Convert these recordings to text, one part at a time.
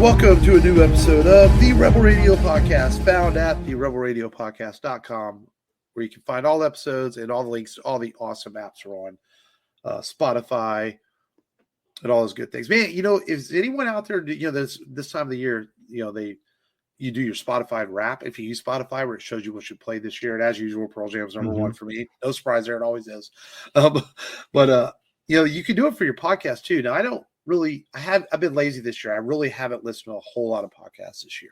Welcome to a new episode of the Rebel Radio Podcast, found at therebelradiopodcast.com, where you can find all episodes and all the links to all the awesome apps are on Spotify and all those good things. Man, is anyone out there, this time of the year, you do your Spotify wrap. If you use Spotify, where it shows you what you played this year, and as usual, Pearl Jam's number one for me. No surprise there, it always is. But you can do it for your podcast too. Now, I've been lazy this year. I really haven't listened to a whole lot of podcasts this year.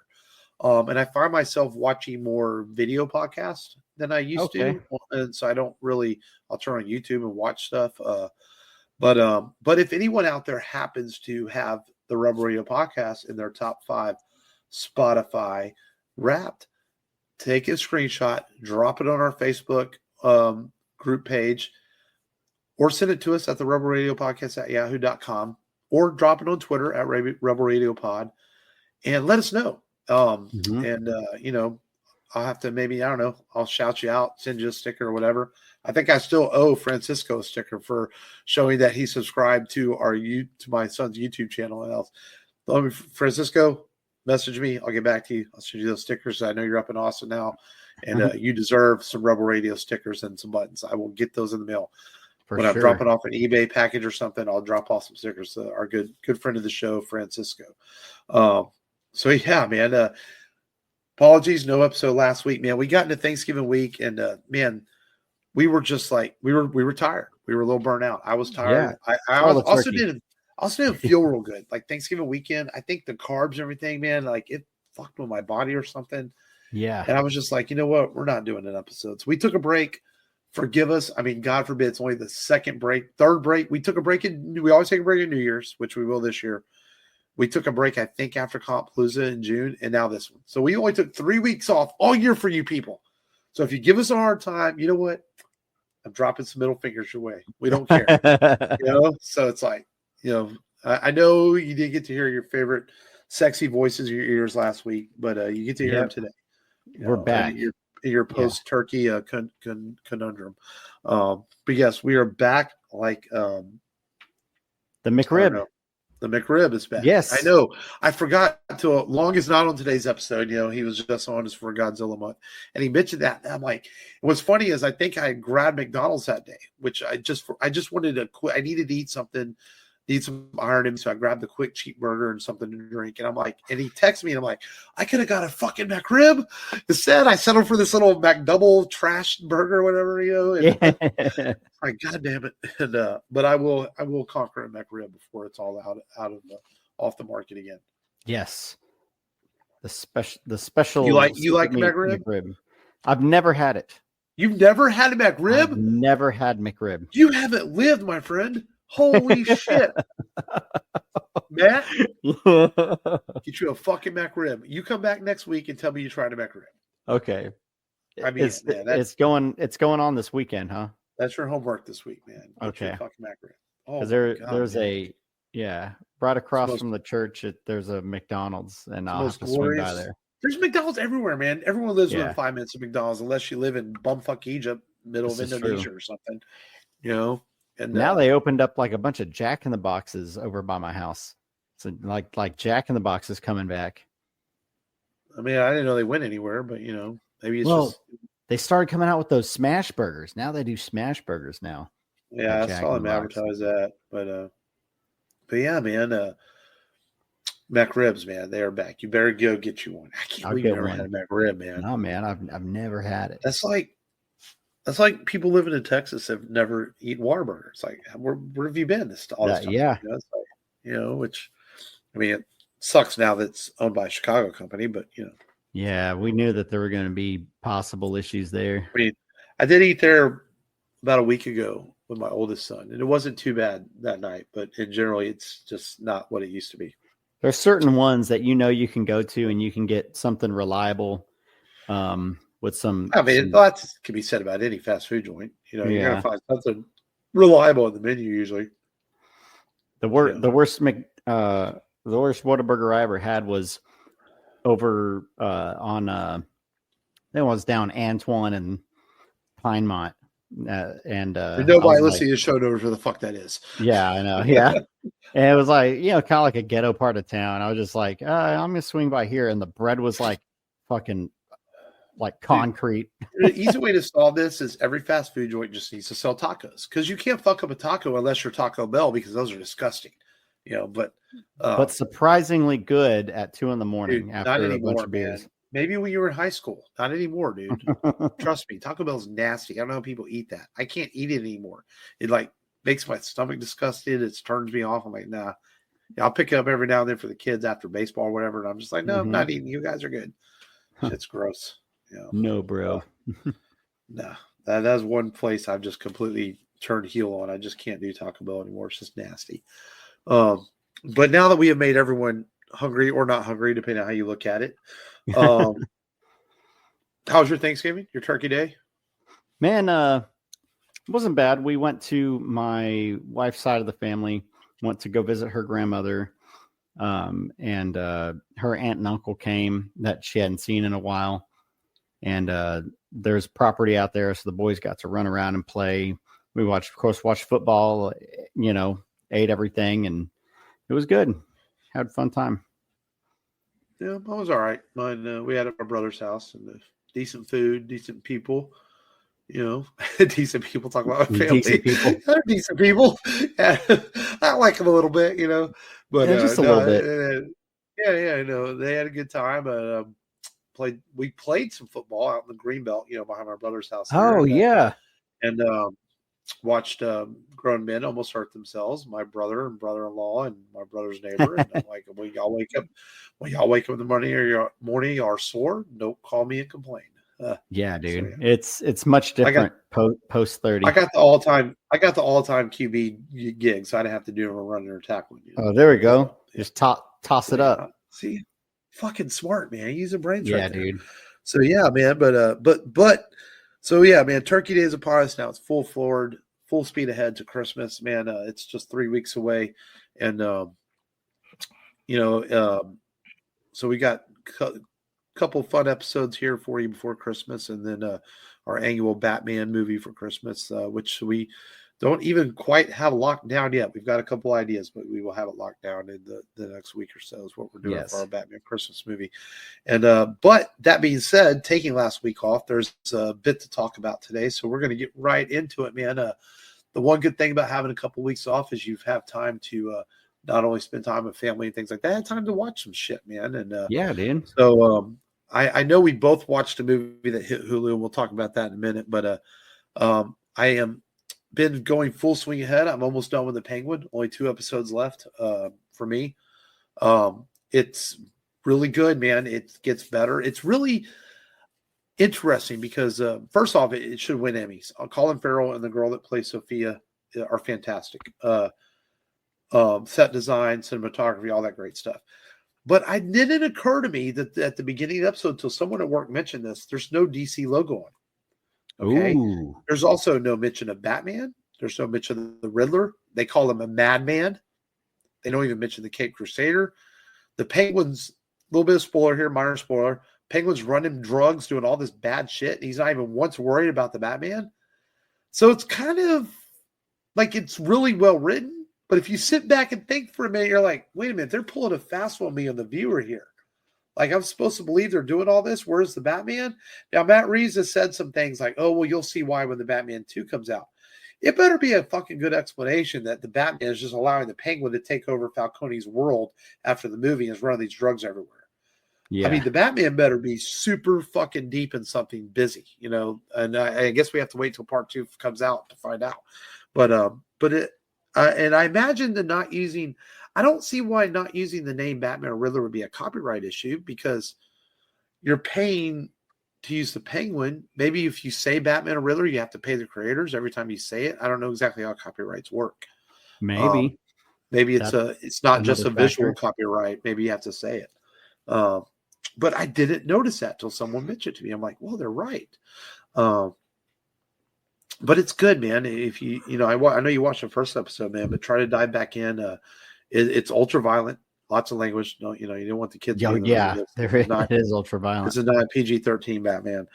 And I find myself watching more video podcasts than I used to. And so I'll turn on YouTube and watch stuff. But if anyone out there happens to have the Rebel Radio Podcast in their top 5 Spotify Wrapped, take a screenshot, drop it on our Facebook group page, or send it to us at the Rebel Radio Podcast at yahoo.com, or drop it on Twitter at Rebel Radio Pod, and let us know. And I'll have to maybe, I don't know, I'll shout you out, send you a sticker or whatever. I think I still owe Francisco a sticker for showing that he subscribed to my son's YouTube channel. And Francisco, message me. I'll get back to you. I'll send you those stickers. I know you're up in Austin now, and you deserve some Rebel Radio stickers and some buttons. I will get those in the mail. When I'm dropping off an eBay package or something, I'll drop off some stickers to our good friend of the show, Francisco. So yeah, man. Apologies, no episode last week, man. We got into Thanksgiving week, and man, we were just like we were tired. We were a little burnt out. I was tired. Yeah. I also didn't feel real good. Like Thanksgiving weekend, I think the carbs and everything, man, like it fucked with my body or something. Yeah. And I was just like, you know what? We're not doing an episode. So we took a break. Forgive us. I mean, God forbid, it's only the third break. We took a break we always take a break in New Year's, which we will this year. We took a break, I think, after Compalooza in June, and now this one. So we only took 3 weeks off all year for you people. So if you give us a hard time, you know what? I'm dropping some middle fingers your way. We don't care. So it's like, I know you did get to hear your favorite sexy voices in your ears last week, but you get to hear them today. We're back. Your post-turkey conundrum. But yes, we are back like the McRib. The McRib is back. Yes. I know. I forgot to Long is not on today's episode. He was just on us for Godzilla month. And he mentioned that. And I'm like, what's funny is I think I grabbed McDonald's that day, which I just wanted to quit. I needed to eat something, need some iron in me. So I grabbed the quick cheap burger and something to drink. And I'm like, and he texts me and I'm like, I could have got a fucking McRib. Instead, I settled for this little McDouble trash burger or whatever, And like, God damn it. And but I will conquer a McRib before it's all off the market again. Yes. The special. You like McRib? I've never had it. You've never had a McRib? I've never had McRib. You haven't lived, my friend. Holy shit. Matt, get you a fucking McRib. You come back next week and tell me you tried a McRib. Okay. I mean, it's going on this weekend, huh? That's your homework this week, man. Okay. Fucking McRib. Because there's right across from the church, there's a McDonald's, and I'll have to swing by there. There's McDonald's everywhere, man. Everyone lives within 5 minutes of McDonald's, unless you live in bumfuck Egypt, middle of Indonesia or something. And now they opened up like a bunch of Jack in the Boxes over by my house. So like Jack in the Box is coming back. I mean, I didn't know they went anywhere, but maybe it's just they started coming out with those smash burgers. Now they do smash burgers now. Yeah, I saw them advertise that. But yeah, man, McRibs, man, they are back. You better go get you one. I can't believe you never had a McRib, man. No, man, I've never had it. That's like people living in Texas have never eaten Whataburger. It's like, where have you been all this time? Yeah. It's like, which, I mean, it sucks now that it's owned by a Chicago company, but, Yeah, we knew that there were going to be possible issues there. I mean, I did eat there about a week ago with my oldest son, and it wasn't too bad that night, but in general, it's just not what it used to be. There's certain ones that you can go to and you can get something reliable with some. I mean, that can be said about any fast food joint. You're going to find something reliable in the menu usually. The worst Whataburger I ever had was over on it was down Antoine and Pinemont. And nobody listening to the show knows where the fuck that is. Yeah, I know. Yeah. And it was like, kind of like a ghetto part of town. I was just like, I'm going to swing by here. And the bread was like fucking like concrete. The easy way to solve this is every fast food joint just needs to sell tacos, because you can't fuck up a taco unless you're Taco Bell, because those are disgusting, but surprisingly good at 2 a.m. dude, after a bunch of beers. Man. Maybe when you were in high school, not anymore, dude. Trust me, Taco Bell's nasty. I don't know how people eat that. I can't eat it anymore. It like makes my stomach disgusted. It turns me off. I'm like, nah. Yeah, I'll pick it up every now and then for the kids after baseball or whatever. And I'm just like, no, I'm not eating. You guys are good. It's gross. No, bro. Nah, that's one place I've just completely turned heel on. I just can't do Taco Bell anymore. It's just nasty. But now that we have made everyone hungry or not hungry, depending on how you look at it, how was your Thanksgiving? Your Turkey Day? Man, it wasn't bad. We went to my wife's side of the family. Went to go visit her grandmother, and her aunt and uncle came that she hadn't seen in a while. And there's property out there, so the boys got to run around and play. We watched football, ate everything, and it was good. Had a fun time. Yeah, I was all right. Mine, we had at my brother's house, and decent food, decent people. Decent people. Talk about my family. Decent people. They're decent people. I like them a little bit, but just a little bit. They had a good time. We played some football out in the Greenbelt, behind my brother's house. Oh, yeah. And watched grown men almost hurt themselves. My brother and brother-in-law and my brother's neighbor. And I'm like, when y'all wake up in the morning you are sore, don't call me and complain. Yeah, dude. So, yeah. It's much different post 30. I got the all-time QB gig, so I didn't have to do a running or tackling. Oh, there we go. Just toss it up. See, fucking smart, man. Use a brain. Yeah, dude. So yeah, man. But so yeah, man. Turkey Day is upon us now. It's full speed ahead to Christmas, man. It's just 3 weeks away, and so we got couple fun episodes here for you before Christmas, and then our annual Batman movie for Christmas, which we don't even quite have locked down yet. We've got a couple ideas, but we will have it locked down in the next week or so is what we're doing for our Batman Christmas movie. And but that being said, taking last week off, there's a bit to talk about today, so we're going to get right into it, man. The one good thing about having a couple weeks off is you have time to not only spend time with family and things like that, time to watch some shit, man. And yeah, dude. So I know we both watched a movie that hit Hulu, and we'll talk about that in a minute. But I am been going full swing ahead. I'm almost done with The Penguin. Only 2 episodes left for me. It's really good, man. It gets better. It's really interesting because first off, it should win Emmys. Colin Farrell and the girl that plays Sophia are fantastic. Set design, cinematography, all that great stuff. But it didn't occur to me that at the beginning of the episode, until someone at work mentioned this, there's no DC logo on it. Okay. Ooh. There's also no mention of Batman. There's no mention of the Riddler. They call him a madman. They don't even mention the Caped Crusader. The Penguin's, a little bit of spoiler here, minor spoiler. Penguin's running drugs, doing all this bad shit. And he's not even once worried about the Batman. So it's kind of like it's really well written. But if you sit back and think for a minute, you're like, wait a minute, they're pulling a fast one on me on the viewer here. Like, I'm supposed to believe they're doing all this. Where's the Batman? Now, Matt Reeves has said some things like, oh, well, you'll see why when the Batman 2 comes out. It better be a fucking good explanation that the Batman is just allowing the Penguin to take over Falcone's world after the movie and is running these drugs everywhere. Yeah. I mean, the Batman better be super fucking deep in something busy, and I guess we have to wait till part 2 comes out to find out. And I imagine I don't see why not using the name Batman or Riddler would be a copyright issue, because you're paying to use the Penguin. Maybe if you say Batman or Riddler, you have to pay the creators every time you say it. I don't know exactly how copyrights work. Maybe it's not just a visual copyright. Maybe you have to say it. But I didn't notice that till someone mentioned it to me. I'm like, well, they're right. But it's good, man. If I know you watched the first episode, man, but try to dive back in. It's ultra violent, lots of language. No, you don't want the kids. It is ultra violent. This is not a PG-13 Batman.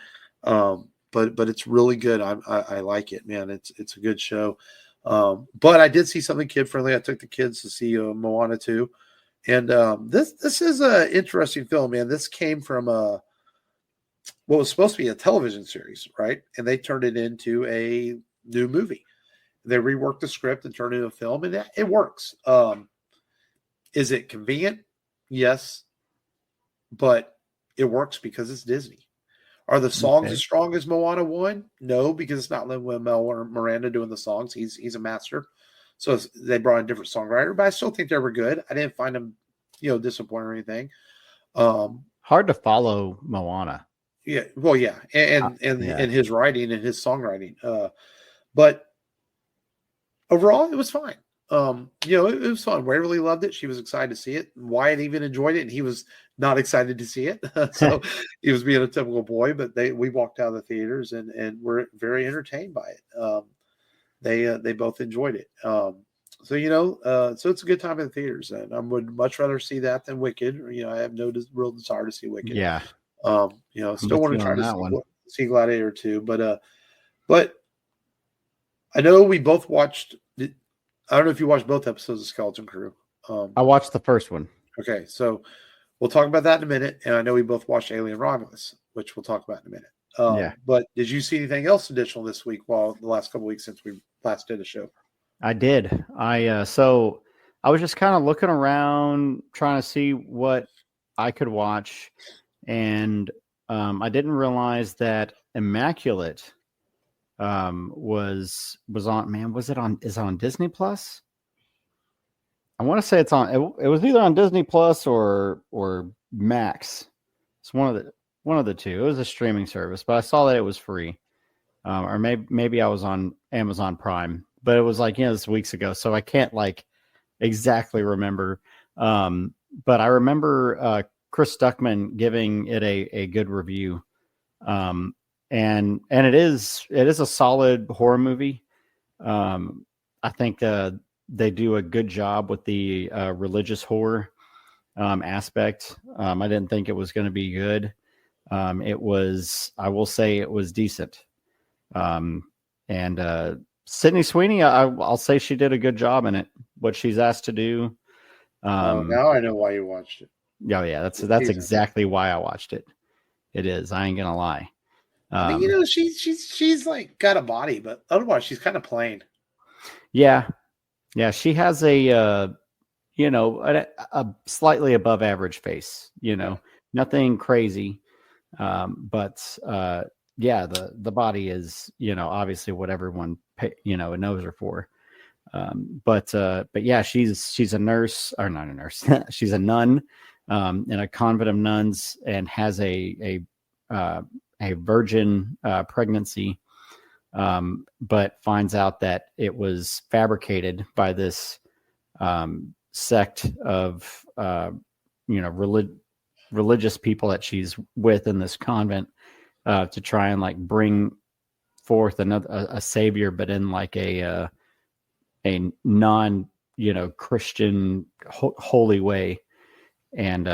but it's really good. I like it, man. It's a good show. But I did see something kid friendly. I took the kids to see Moana 2. And this is an interesting film, man. This came from what was supposed to be a television series, right? And they turned it into a new movie. They reworked the script and turned it into a film, and it works. Is it convenient? Yes, but it works because it's Disney. Are the songs as strong as Moana 1? No, because it's not Lin-Manuel Miranda doing the songs. He's a master. So they brought in a different songwriter, but I still think they were good. I didn't find them, disappointing or anything. Hard to follow Moana. Yeah, well, yeah, and his writing and his songwriting. But overall, it was fine. It was fun. Waverly loved it. She was excited to see it. Wyatt even enjoyed it, and he was not excited to see it. So he was being a typical boy. But we walked out of the theaters and were very entertained by it. They both enjoyed it. So it's a good time in the theaters, and I would much rather see that than Wicked. I have no real desire to see Wicked. Yeah. Still want to try to see Gladiator 2, but I know we both watched. I don't know if you watched both episodes of Skeleton Crew. I watched the first one. Okay, so we'll talk about that in a minute. And I know we both watched Alien Romulus, which we'll talk about in a minute. But did you see anything else additional this week? The last couple of weeks since we last did a show. I did. So I was just kind of looking around, trying to see what I could watch, and I didn't realize that Immaculate was on. Man, is it on Disney Plus? I want to say it's on. It was either on Disney Plus or Max. It's one of the two. It was a streaming service, but I saw that it was free, or maybe I was on Amazon Prime. But it was this weeks ago, so I can't exactly remember. But I remember Chris Stuckman giving it a good review. And it is a solid horror movie. I think they do a good job with the religious horror aspect. I didn't think it was going to be good. I will say it was decent. And Sydney Sweeney, I'll say she did a good job in it. What she's asked to do. Now I know why you watched it. Oh yeah, that's exactly why I watched it. It is. I ain't gonna lie. She's got a body, but otherwise she's kind of plain. Yeah. She has a slightly above average face. Nothing crazy, but the body is obviously what everyone knows her for. But yeah, she's a nurse, or not a nurse. She's a nun in a convent of nuns, and has a virgin pregnancy, but finds out that it was fabricated by this sect of religious people that she's with in this convent, to try and bring forth a savior, but in a non Christian holy way. And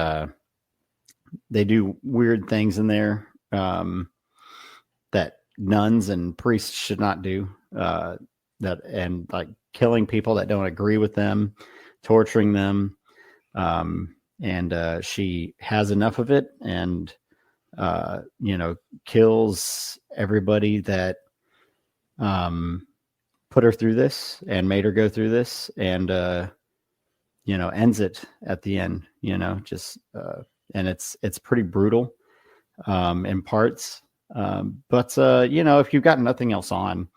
they do weird things in there that nuns and priests should not do, and killing people that don't agree with them, torturing them. And she has enough of it, and kills everybody that put her through this and made her go through this, and ends it at the end, and it's pretty brutal in parts. But if you've got nothing else on,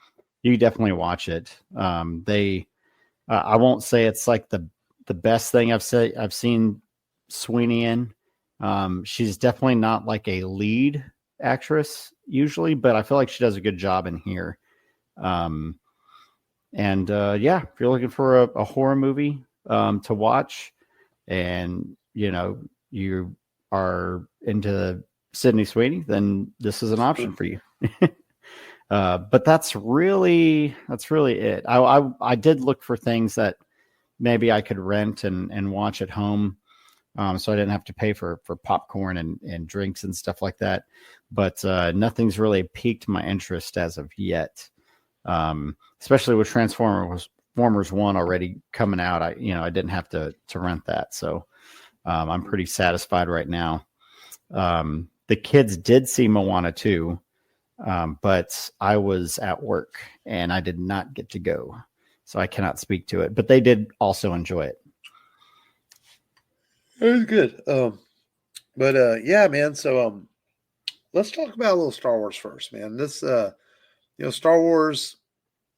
you definitely watch it. I won't say it's the best thing I've seen Sweeney in. She's definitely not a lead actress usually, but I feel like she does a good job in here. And if you're looking for a horror movie to watch, and you are into Sydney Sweeney, then this is an option for you. But that's really it. I did look for things that maybe I could rent and watch at home. So I didn't have to pay for popcorn and drinks and stuff like that. But nothing's really piqued my interest as of yet. Especially with Transformers 1 already coming out. I didn't have to rent that. So I'm pretty satisfied right now. The kids did see Moana 2, but I was at work and I did not get to go. So I cannot speak to it, but they did also enjoy it. It was good. Yeah, man. So let's talk about a little Star Wars first, man. This Star Wars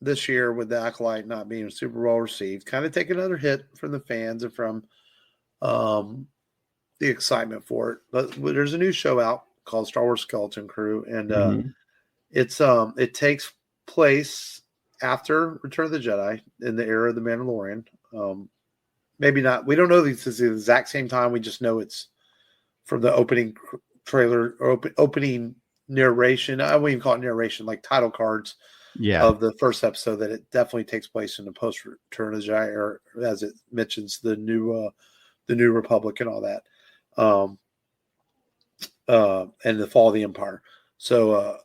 this year with the Acolyte not being super well received, kind of take another hit from the fans and from the excitement for it. But there's a new show out called Star Wars Skeleton Crew, and it takes place after Return of the Jedi in the era of the Mandalorian. Maybe not. We don't know this is the exact same time. We just know it's from the opening trailer or opening narration. I wouldn't even call it narration, like title cards of the first episode, that it definitely takes place in the post Return of the Jedi era, as it mentions the new Republic and all that. And the fall of the Empire. So,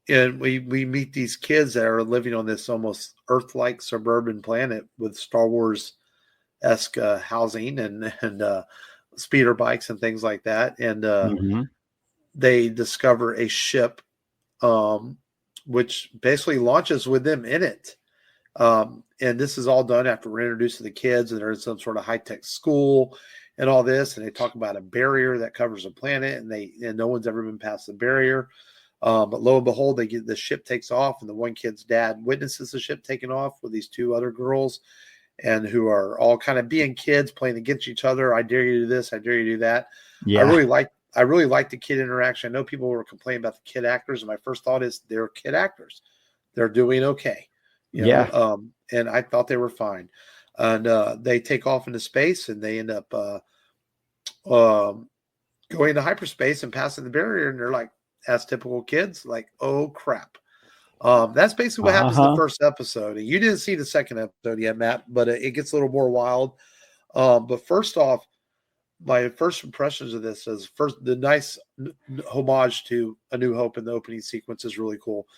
and we meet these kids that are living on this almost Earth-like suburban planet with Star Wars-esque housing and speeder bikes and things like that. And they discover a ship, which basically launches with them in it. And this is all done after we're introduced to the kids, and they're in some sort of high-tech school and all this, and they talk about a barrier that covers the planet, and no one's ever been past the barrier. But lo and behold, the ship takes off, and the one kid's dad witnesses the ship taking off with these two other girls, and who are all kind of being kids playing against each other. I dare you to do this, I dare you to do that. Yeah. I really like the kid interaction. I know people were complaining about the kid actors, and my first thought is they're kid actors. They're doing okay. You know? And I thought they were fine. And they take off into space, and they end up going to hyperspace and passing the barrier, and they're like, as typical kids, like, oh crap. That's basically what happens in the first episode. And you didn't see the second episode yet, Matt, but it gets a little more wild. But first off, my first impressions of this is the nice homage to A New Hope in the opening sequence is really cool.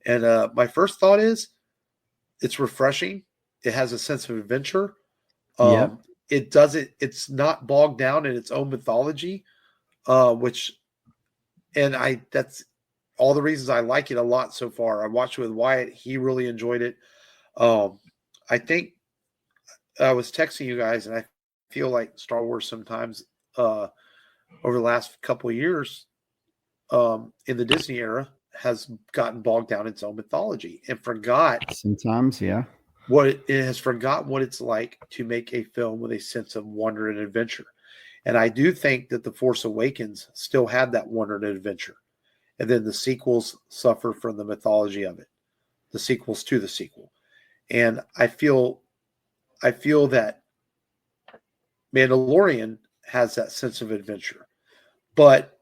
And my first thought is it's refreshing. It has a sense of adventure. It's not bogged down in its own mythology, that's all the reasons I like it a lot so far. I watched it with Wyatt. He really enjoyed it. I think I was texting you guys, and I feel like Star Wars sometimes over the last couple of years in the Disney era has gotten bogged down in its own mythology and forgot sometimes, it has forgotten what it's like to make a film with a sense of wonder and adventure. And I do think that The Force Awakens still had that wonder and adventure. And then the sequels suffer from the mythology of it, the sequels to the sequel. And I feel that Mandalorian has that sense of adventure. But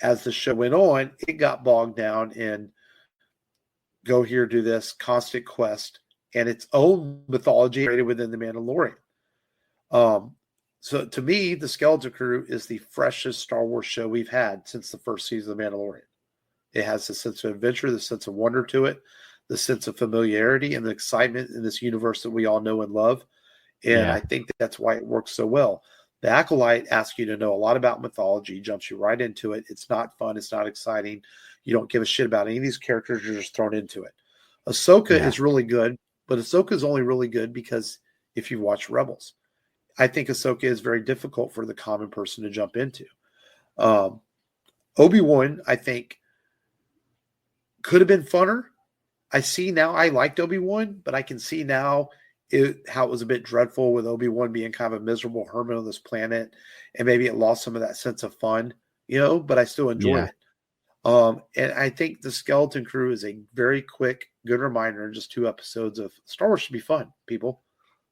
as the show went on, it got bogged down in go here, do this, constant quest, and its own mythology created within the Mandalorian. So to me, the Skeleton Crew is the freshest Star Wars show we've had since the first season of The Mandalorian. It has the sense of adventure, the sense of wonder to it, the sense of familiarity and the excitement in this universe that we all know and love. And I think that's why it works so well. The Acolyte asks you to know a lot about mythology, jumps you right into it. It's not fun. It's not exciting. You don't give a shit about any of these characters. You're just thrown into it. Ahsoka is really good, but Ahsoka is only really good because if you watch Rebels. I think Ahsoka is very difficult for the common person to jump into. Obi-Wan, I think, could have been funner. I see now I liked Obi-Wan, but I can see now how it was a bit dreadful with Obi-Wan being kind of a miserable hermit on this planet, and maybe it lost some of that sense of fun, but I still enjoyed it. And I think the Skeleton Crew is a very quick, good reminder in just 2 episodes of Star Wars should be fun, people.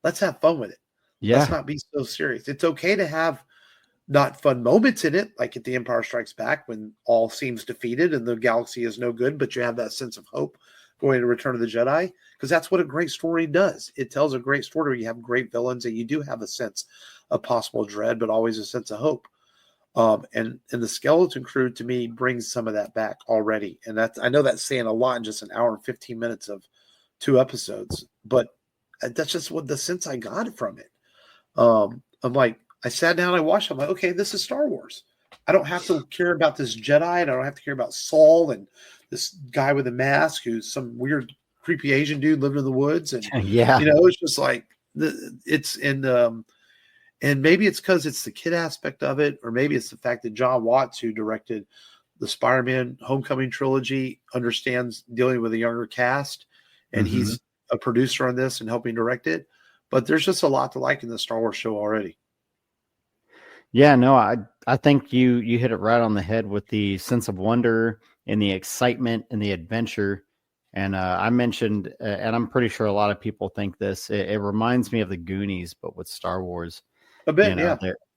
Let's have fun with it. Let's not be so serious. It's okay to have not fun moments in it, like at The Empire Strikes Back when all seems defeated and the galaxy is no good, but you have that sense of hope going to Return of the Jedi, because that's what a great story does. It tells a great story where you have great villains and you do have a sense of possible dread, but always a sense of hope. And the Skeleton Crew to me brings some of that back already. And I know that's saying a lot in just an hour and 15 minutes of 2 episodes, but that's just what the sense I got from it. I'm like, I sat down, I watched, I'm like, okay, this is Star Wars. I don't have to care about this Jedi, and I don't have to care about Saul and this guy with a mask who's some weird, creepy Asian dude living in the woods. And, Yeah. it's just like, and maybe it's because it's the kid aspect of it, or maybe it's the fact that John Watts, who directed the Spider-Man Homecoming trilogy, understands dealing with a younger cast, and he's a producer on this and helping direct it. But there's just a lot to like in the Star Wars show already. Yeah, no, I think you hit it right on the head with the sense of wonder and the excitement and the adventure. And I mentioned, and I'm pretty sure a lot of people think this, it reminds me of the Goonies, but with Star Wars. A bit,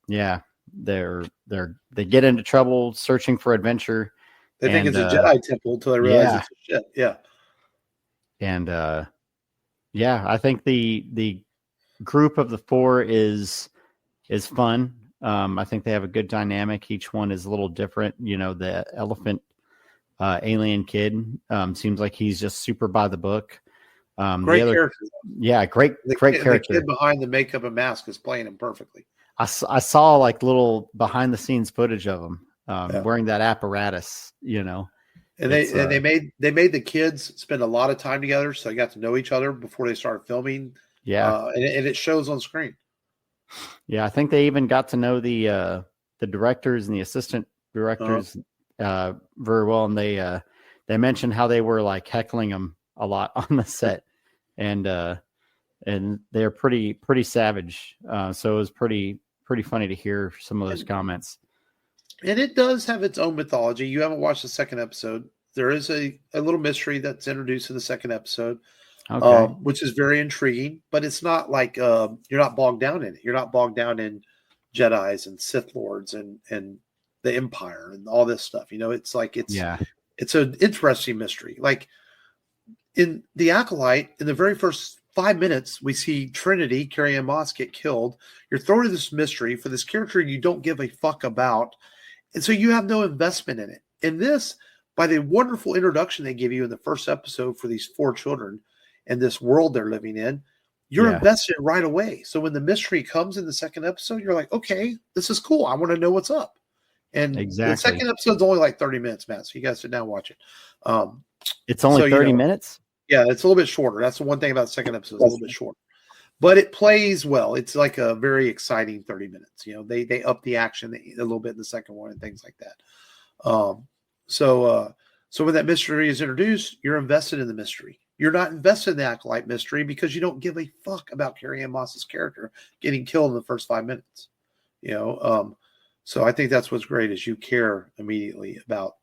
yeah. They get into trouble searching for adventure. They think it's a Jedi temple until they realize it's a shit. Yeah. And I think the group of the 4 is fun. I think they have a good dynamic. Each one is a little different. The elephant alien kid seems like he's just super by the book. Great character. Yeah, great character. The kid behind the makeup and mask is playing him perfectly. I saw like little behind the scenes footage of him wearing that apparatus. And they made the kids spend a lot of time together, so they got to know each other before they started filming. Yeah, and it shows on screen. Yeah, I think they even got to know the directors and the assistant directors very well, and they mentioned how they were like heckling them a lot on the set, and they're pretty savage. So it was pretty funny to hear some of those comments. And it does have its own mythology. You haven't watched the second episode. There is a little mystery that's introduced in the second episode. Okay. Which is very intriguing, but it's not like you're not bogged down in it. You're not bogged down in Jedis and Sith Lords and the Empire and all this stuff. It's like it's an interesting mystery. Like in The Acolyte, in the very first 5 minutes, we see Trinity, Carrie-Anne Moss, get killed. You're thrown into this mystery for this character you don't give a fuck about, and so you have no investment in it. In this, by the wonderful introduction they give you in the first episode for these 4 children and this world they're living in, you're invested right away. So when the mystery comes in the second episode, you're like, okay, this is cool. I want to know what's up. And the second episode's only like 30 minutes, Matt. So you guys sit down and watch it. It's only 30 minutes? Yeah, it's a little bit shorter. That's the one thing about the second episode. It's a little bit shorter. But it plays well. It's like a very exciting 30 minutes. They up the action a little bit in the second one and things like that. So when that mystery is introduced, you're invested in the mystery. You're not invested in the Acolyte mystery because you don't give a fuck about Carrie-Anne Moss's character getting killed in the first 5 minutes. So I think that's what's great is you care immediately about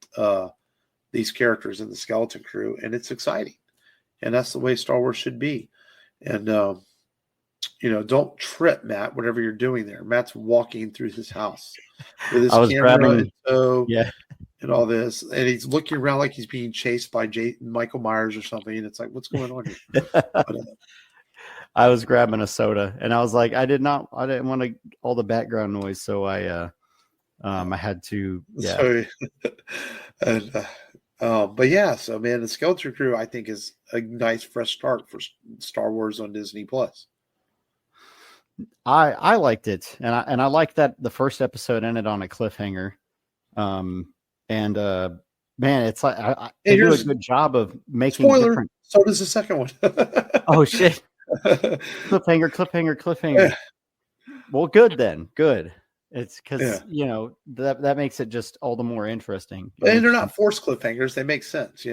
these characters in the Skeleton Crew, and it's exciting. And that's the way Star Wars should be. And, don't trip, Matt, whatever you're doing there. Matt's walking through his house with his camera and all this. And he's looking around like he's being chased by Michael Myers or something. And it's like, what's going on here? I was grabbing a soda, and I was like, I didn't want all the background noise. So I had to, So, but yeah, so man, the Skeleton Crew, I think, is a nice fresh start for Star Wars on Disney Plus. I liked it, and I liked that the first episode ended on a cliffhanger. Man, it's like they do a good job of making different. So does the second one. Oh shit! Cliffhanger. Yeah. Well, good then. Good. It's because that makes it just all the more interesting. And they're not forced cliffhangers; they make sense.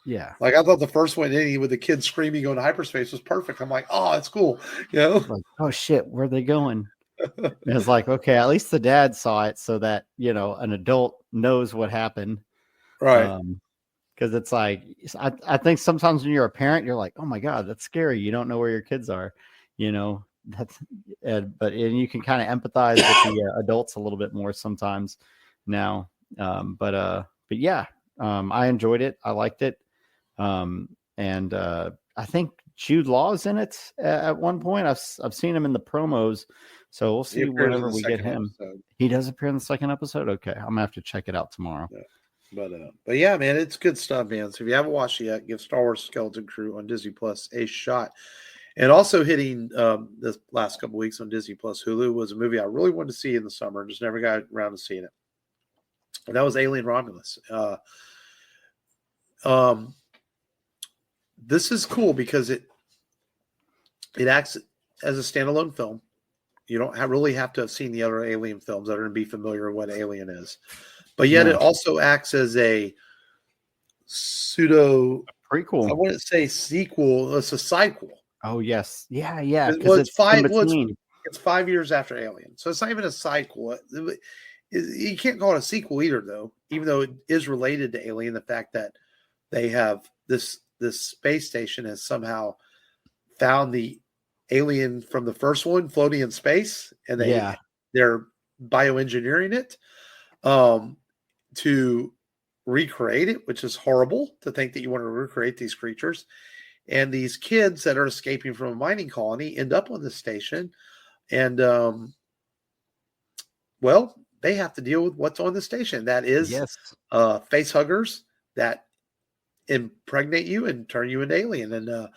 Yeah. Like I thought the first one ending with the kid screaming going to hyperspace was perfect. I'm like, oh, it's cool. Like, oh shit, where are they going? It's like, okay, at least the dad saw it so that an adult knows what happened. Right. Because it's like I think sometimes when you're a parent, you're like, oh my God, that's scary. You don't know where your kids are. But you can kind of empathize with the adults a little bit more sometimes now. But yeah, I enjoyed it. I liked it. I think Jude Law's in it at one point. I've seen him in the promos, so we'll see whenever we get him. Episode. He does appear in the second episode. Okay, I'm gonna have to check it out tomorrow. Yeah. But yeah, man, it's good stuff, man. So if you haven't watched it yet, give Star Wars Skeleton Crew on Disney Plus a shot. And also hitting this last couple weeks on Disney Plus Hulu was a movie I really wanted to see in the summer, just never got around to seeing it. And that was Alien Romulus. This is cool because it acts as a standalone film. You don't really have to have seen the other Alien films that are going to be familiar with what Alien is. But yet it also acts as a pseudo prequel. I wouldn't say sequel. It's a sequel. Oh yes, yeah. Well, it's 5 years after Alien, so it's not even a sequel. You can't call it a sequel either, though. Even though it is related to Alien, the fact that they have this space station has somehow found the alien from the first one floating in space, and they're bioengineering it to recreate it, which is horrible to think that you want to recreate these creatures. And these kids that are escaping from a mining colony end up on this station. And, well, they have to deal with what's on the station. That is face huggers that impregnate you and turn you into alien. And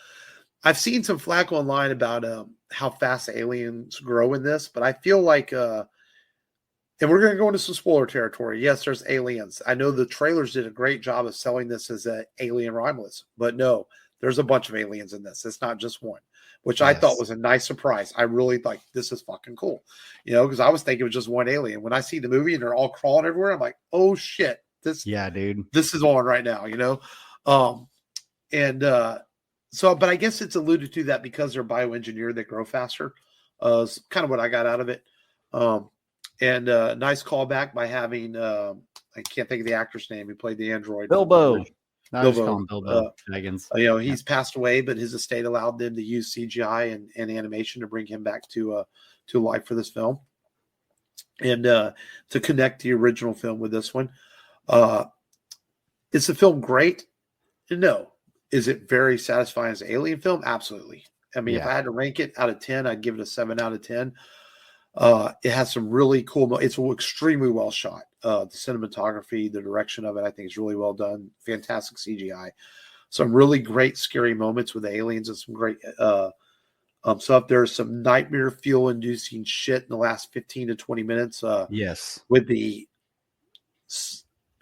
I've seen some flack online about how fast aliens grow in this, but I feel like, and we're going to go into some spoiler territory. Yes, there's aliens. I know the trailers did a great job of selling this as an Alien Romulus, but no, there's a bunch of aliens in this. It's not just one, which I thought was a nice surprise. I really like, this is fucking cool, because I was thinking it was just one alien. When I see the movie and they're all crawling everywhere, I'm like, oh shit, this is on right now, So, but I guess it's alluded to that because they're bioengineered, they grow faster. It's kind of what I got out of it. And nice callback by having, I can't think of the actor's name. He played the android. Bilbo. Bilbo. He's passed away, but his estate allowed them to use CGI and animation to bring him back to life for this film. And to connect the original film with this one. Is the film great? No. Is it very satisfying as an alien film? Absolutely. I mean, if I had to rank it out of 10, I'd give it a 7 out of 10. It has some really cool. It's extremely well shot. The cinematography, the direction of it, I think is really well done. Fantastic CGI. Some really great scary moments with the aliens and some great stuff. There's some nightmare fuel inducing shit in the last 15 to 20 minutes. With the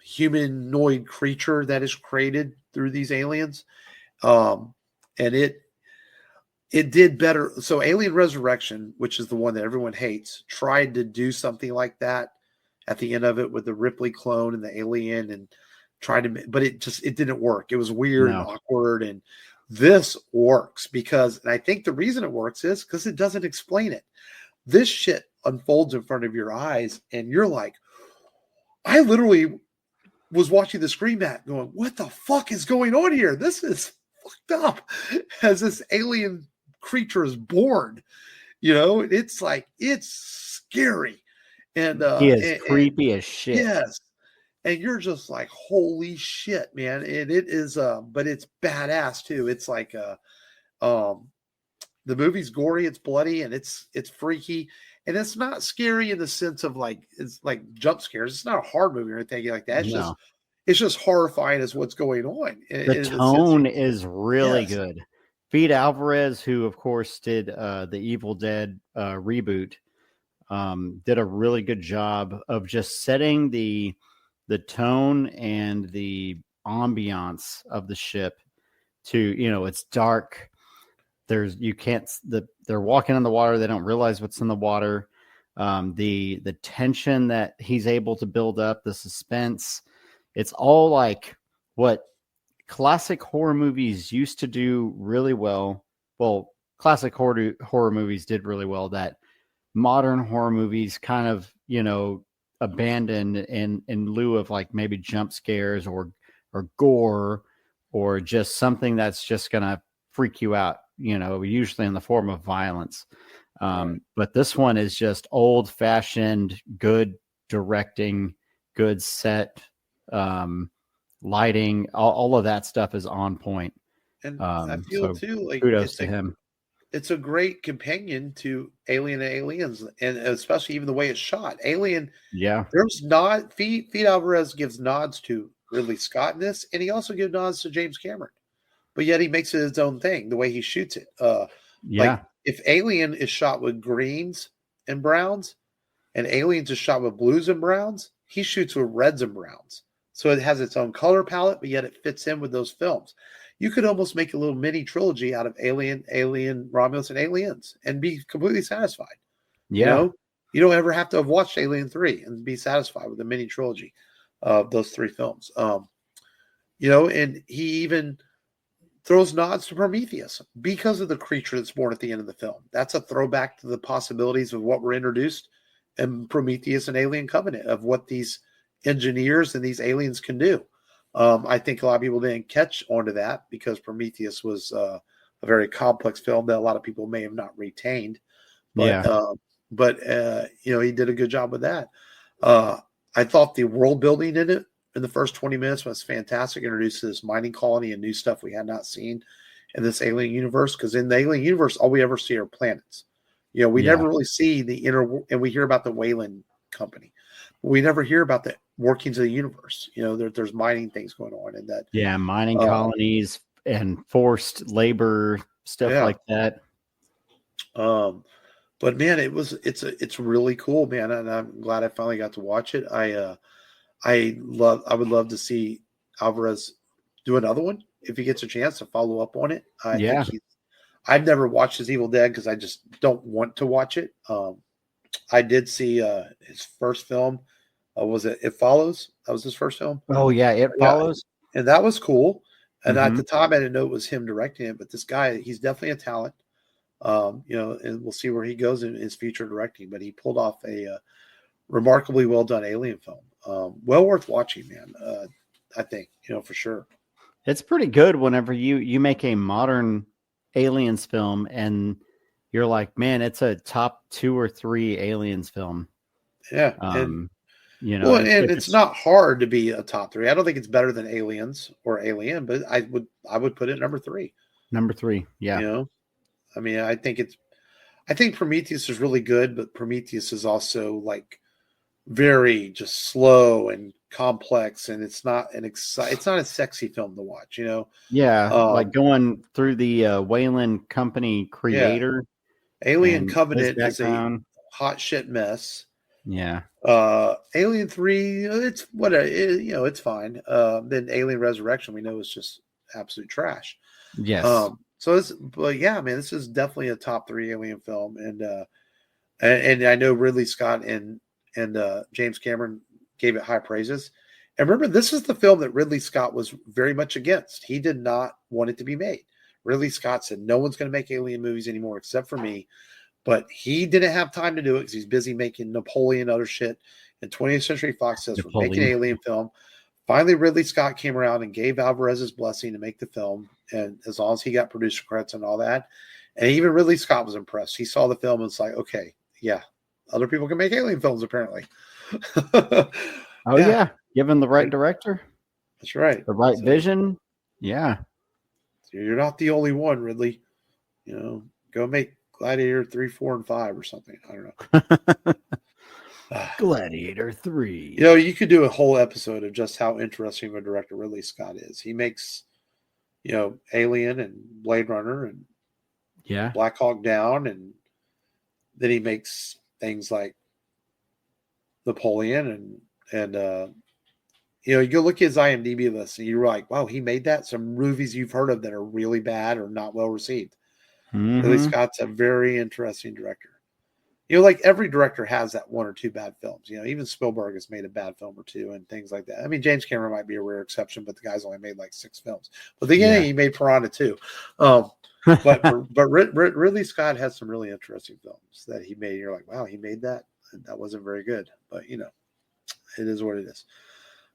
humanoid creature that is created through these aliens. And it did better. So Alien Resurrection, which is the one that everyone hates, tried to do something like that at the end of it with the Ripley clone and the alien and tried to, but it didn't work. It was weird and awkward. And this works because, and I think the reason it works is because it doesn't explain it. This shit unfolds in front of your eyes and you're like, I literally was watching the screen mat going, what the fuck is going on here? This is fucked up as this alien creature is born. It's like, it's scary. And he is creepy as shit. Yes. And you're just like, holy shit, man. And it is, but it's badass too. It's like, the movie's gory, it's bloody, and it's freaky. And it's not scary in the sense of it's like jump scares. It's not a horror movie or anything like that. It's just horrifying as what's going on. The tone is really good. Fede Alvarez, who of course did the Evil Dead reboot, did a really good job of just setting the tone and the ambiance of the ship to, it's dark. They're walking in the water. They don't realize what's in the water. The tension that he's able to build up, the suspense, it's all like what classic horror movies used to do really well. Well, classic horror movies did really well that modern horror movies kind of, abandoned in lieu of like maybe jump scares or gore or just something that's just going to freak you out, usually in the form of violence. But this one is just old fashioned, good directing, good set, lighting, all of that stuff is on point. And I feel So too like kudos to him. it's a great companion to Alien and Aliens, and especially even the way it's shot. Alien, Yeah. there's not Pete Alvarez gives nods to Ridley Scott in this, and he also gives nods to James Cameron. But yet he makes it his own thing, the way he shoots it. Like if Alien is shot with greens and browns, and Aliens is shot with blues and browns, he shoots with reds and browns. So it has its own color palette, but yet it fits in with those films. You could almost make a little mini trilogy out of Alien, Romulus, and Aliens and be completely satisfied. Yeah. You know, you don't ever have to have watched Alien 3 and be satisfied with a mini trilogy of those 3 films. And he even throws nods to Prometheus because of the creature that's born at the end of the film. That's a throwback to the possibilities of what were introduced in Prometheus and Alien Covenant, of what these engineers and these aliens can do. I think a lot of people didn't catch onto that because Prometheus was a very complex film that a lot of people may have not retained. But he did a good job with that. I thought the world building in it in the first 20 minutes was fantastic. Introduced this mining colony and new stuff we had not seen in this alien universe. Because in the alien universe, all we ever see are planets. We never really see the inner, and we hear about the Wayland company. We never hear about the workings of the universe. There's mining things going on, and that mining colonies and forced labor stuff like that. But man, it's really cool, man, and I'm glad I finally got to watch it. I would love to see Alvarez do another one if he gets a chance to follow up on it. I think I've never watched his Evil Dead because I just don't want to watch it. I did see his first film. Was it Follows? That was his first film. Oh yeah, It Follows, and that was cool. And at the time, I didn't know it was him directing it, but this guy, he's definitely a talent. And we'll see where he goes in his future directing. But he pulled off a remarkably well done alien film. Well worth watching, man. I think for sure. It's pretty good whenever you make a modern aliens film and you're like, man, it's a top 2 or 3 aliens film. Yeah. It's not hard to be a top 3. I don't think it's better than Aliens or Alien, but I would put it number 3. Number 3. Yeah. I think Prometheus is really good, but Prometheus is also like very just slow and complex, and it's not a sexy film to watch, like going through the Wayland Company creator. Alien Covenant is a hot shit mess. Alien 3, it's it's fine. Then Alien Resurrection, we know, is just absolute trash. Yes. This is definitely a top 3 alien film, and I know Ridley Scott and James Cameron gave it high praises. And remember, this is the film that Ridley Scott was very much against. He did not want it to be made. Ridley Scott said, no one's going to make alien movies anymore except for me. But he didn't have time to do it because he's busy making Napoleon and other shit. And 20th Century Fox says, we're making an alien film. Finally, Ridley Scott came around and gave Alvarez his blessing to make the film. And as long as he got producer credits and all that. And even Ridley Scott was impressed. He saw the film and was like, okay, yeah, other people can make alien films, apparently. Given the right director. That's right. The right vision. Yeah. So you're not the only one, Ridley. Go make Gladiator 3, 4, and 5 or something. I don't know. Gladiator 3. You could do a whole episode of just how interesting of a director Ridley Scott is. He makes, Alien and Blade Runner and Black Hawk Down, and then he makes things like Napoleon and you go look at his IMDb list and you're like, wow, he made that. Some movies you've heard of that are really bad or not well received. Ridley Scott's a very interesting director. Like every director has that 1 or 2 bad films. Even Spielberg has made a bad film or 2 and things like that. I mean, James Cameron might be a rare exception, but the guy's only made like 6 films. But he made Piranha too. But Ridley Scott has some really interesting films that he made. You're like, wow, he made that. And that wasn't very good, but it is what it is.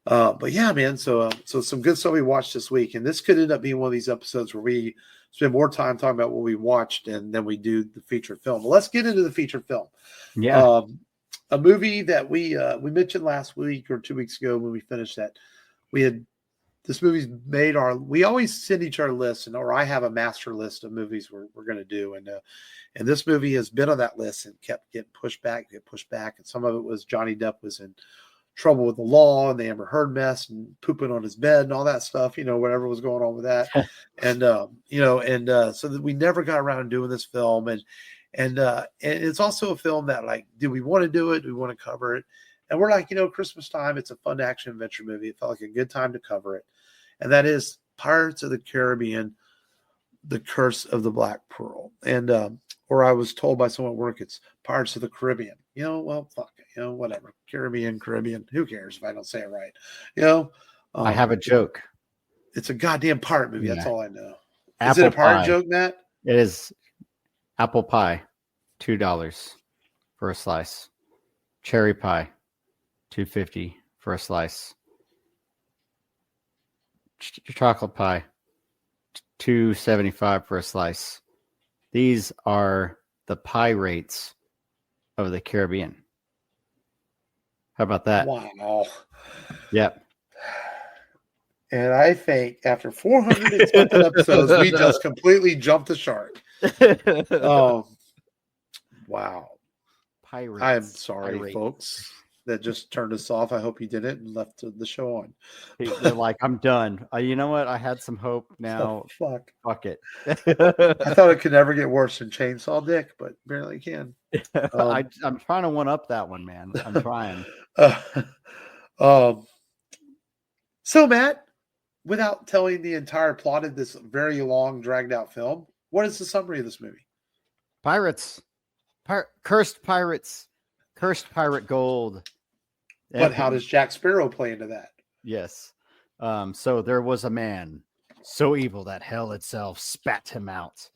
But yeah, man. So some good stuff we watched this week, and this could end up being one of these episodes where we spend more time talking about what we watched and then we do the feature film. But let's get into the feature film. Yeah. A movie that we mentioned last week or 2 weeks ago when we finished that. We had this movie's made we always send each other lists, or I have a master list of movies we're going to do. And this movie has been on that list and kept getting pushed back. And some of it was Johnny Depp was in trouble with the law and the Amber Heard mess and pooping on his bed and all that stuff, whatever was going on with that. And, so that we never got around to doing this film. And it's also a film that, like, do we want to do it? Do we want to cover it? And we're like, Christmas time, it's a fun action adventure movie. It felt like a good time to cover it. And that is Pirates of the Caribbean, The Curse of the Black Pearl. And, or I was told by someone at work, it's Pirates of the Caribbean. Well, fuck it, whatever. Caribbean. Who cares if I don't say it right? I have a joke. It's a goddamn pirate movie. That's all I know. Apple is it a pirate pie. joke, Matt? It is. Apple pie, $2 for a slice. Cherry pie, $2.50 for a slice. Chocolate pie, $2.75 for a slice. These are the pirates of the Caribbean. How about that? Wow. Yep. And I think after 400 expected episodes, we just completely jumped the shark. Wow. Pirates. I'm sorry, folks, that just turned us off. I hope you didn't and left the show on. They're like, I'm done. You know what? I had some hope. Now, fuck it. I thought it could never get worse than Chainsaw Dick, but apparently it can. I'm trying to one up that one, man. I'm trying. So, Matt, without telling the entire plot of this very long, dragged out film, what is the summary of this movie? Pirates. Cursed pirates. Cursed pirate gold. But how does Jack Sparrow play into that? Yes. So there was a man so evil that hell itself spat him out.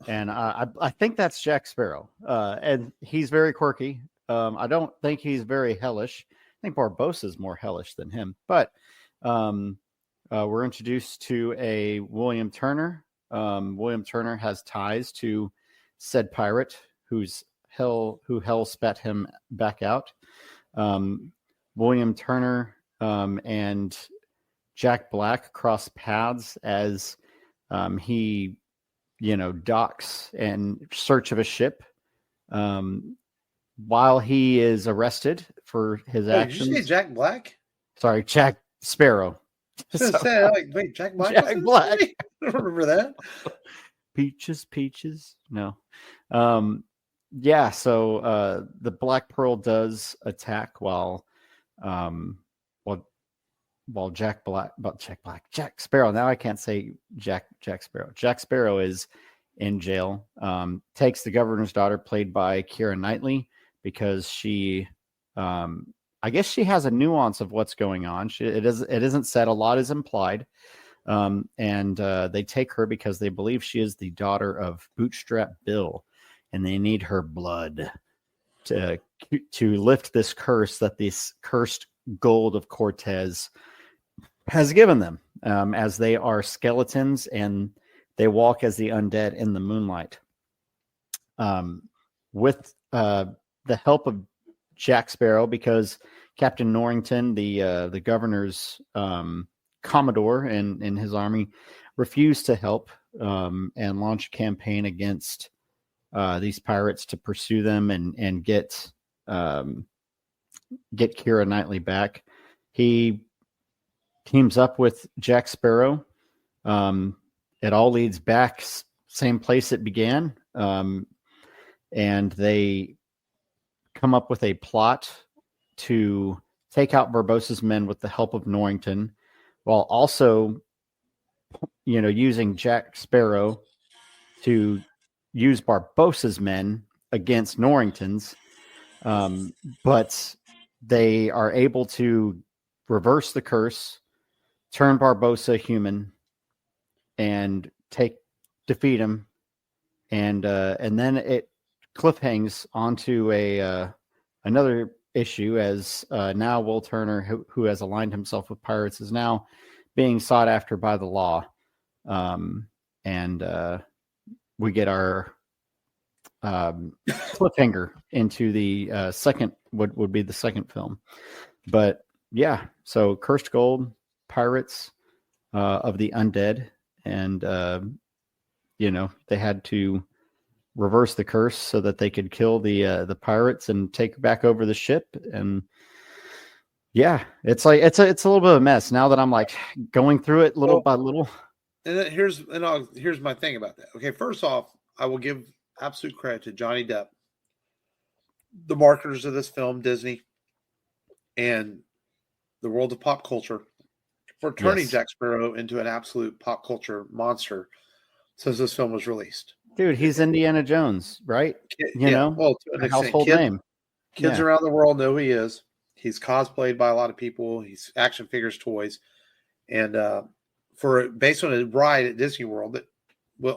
And I think that's Jack Sparrow. And he's very quirky. I don't think he's very hellish. I think Barbosa is more hellish than him. But we're introduced to a William Turner. William Turner has ties to said pirate who hell spat him back out. William Turner and Jack Black cross paths as he, docks in search of a ship while he is arrested for his actions. Did you say Jack Black? Sorry, Jack Sparrow. I was say, wait, Jack Black? Jack Black. I don't remember that. Peaches. No. So the Black Pearl does attack while Jack Sparrow. Now I can't say Jack Sparrow. Jack Sparrow is in jail. Takes the governor's daughter, played by Keira Knightley, because she, I guess she has a nuance of what's going on. It isn't said. A lot is implied. And they take her because they believe she is the daughter of Bootstrap Bill, and they need her blood to lift this curse that this cursed gold of Cortez has given them, as they are skeletons and they walk as the undead in the moonlight. With the help of Jack Sparrow, because Captain Norrington, the governor's commodore in his army, refused to help and launch a campaign against these pirates to pursue them and get Keira Knightley back. He teams up with Jack Sparrow. It all leads back same place it began, and they come up with a plot to take out Barbosa's men with the help of Norrington, while also, using Jack Sparrow to use Barbosa's men against Norrington's. But they are able to reverse the curse, turn Barbosa human, and defeat him. And then it cliffhangs onto another issue, as now Will Turner, who has aligned himself with pirates, is now being sought after by the law. And we get our cliffhanger into the second, would be the second film. But yeah, so Cursed Gold, pirates, of the undead, and they had to reverse the curse so that they could kill the pirates and take back over the ship. And yeah, it's like it's a little bit of a mess now that I'm like going through it little by little. And here's my thing about that. Okay, first off, I will give absolute credit to Johnny Depp, the marketers of this film, Disney, and the world of pop culture, for turning Jack Sparrow into an absolute pop culture monster since this film was released. Dude, he's Indiana Jones, right? Well, to an a extent, household name. Kids around the world know who he is. He's cosplayed by a lot of people. He's action figures, toys, and based on a ride at Disney World that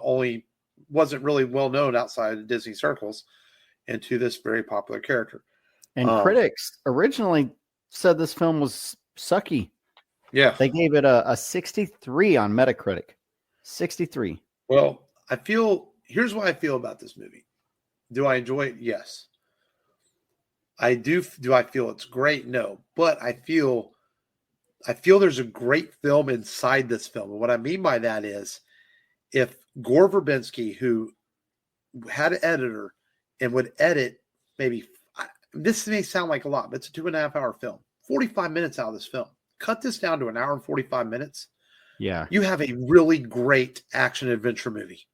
only wasn't really well known outside of Disney circles, into this very popular character. And critics originally said this film was sucky. Yeah, they gave it a 63 on Metacritic. 63. Well, here's what I feel about this movie. Do I enjoy it? Yes. I do. Do I feel it's great? No. But I feel there's a great film inside this film. And what I mean by that is, if Gore Verbinski, who had an editor and would edit this may sound like a lot, but it's a 2.5 hour film, 45 minutes out of this film. Cut this down to an hour and 45 minutes. Yeah. You have a really great action adventure movie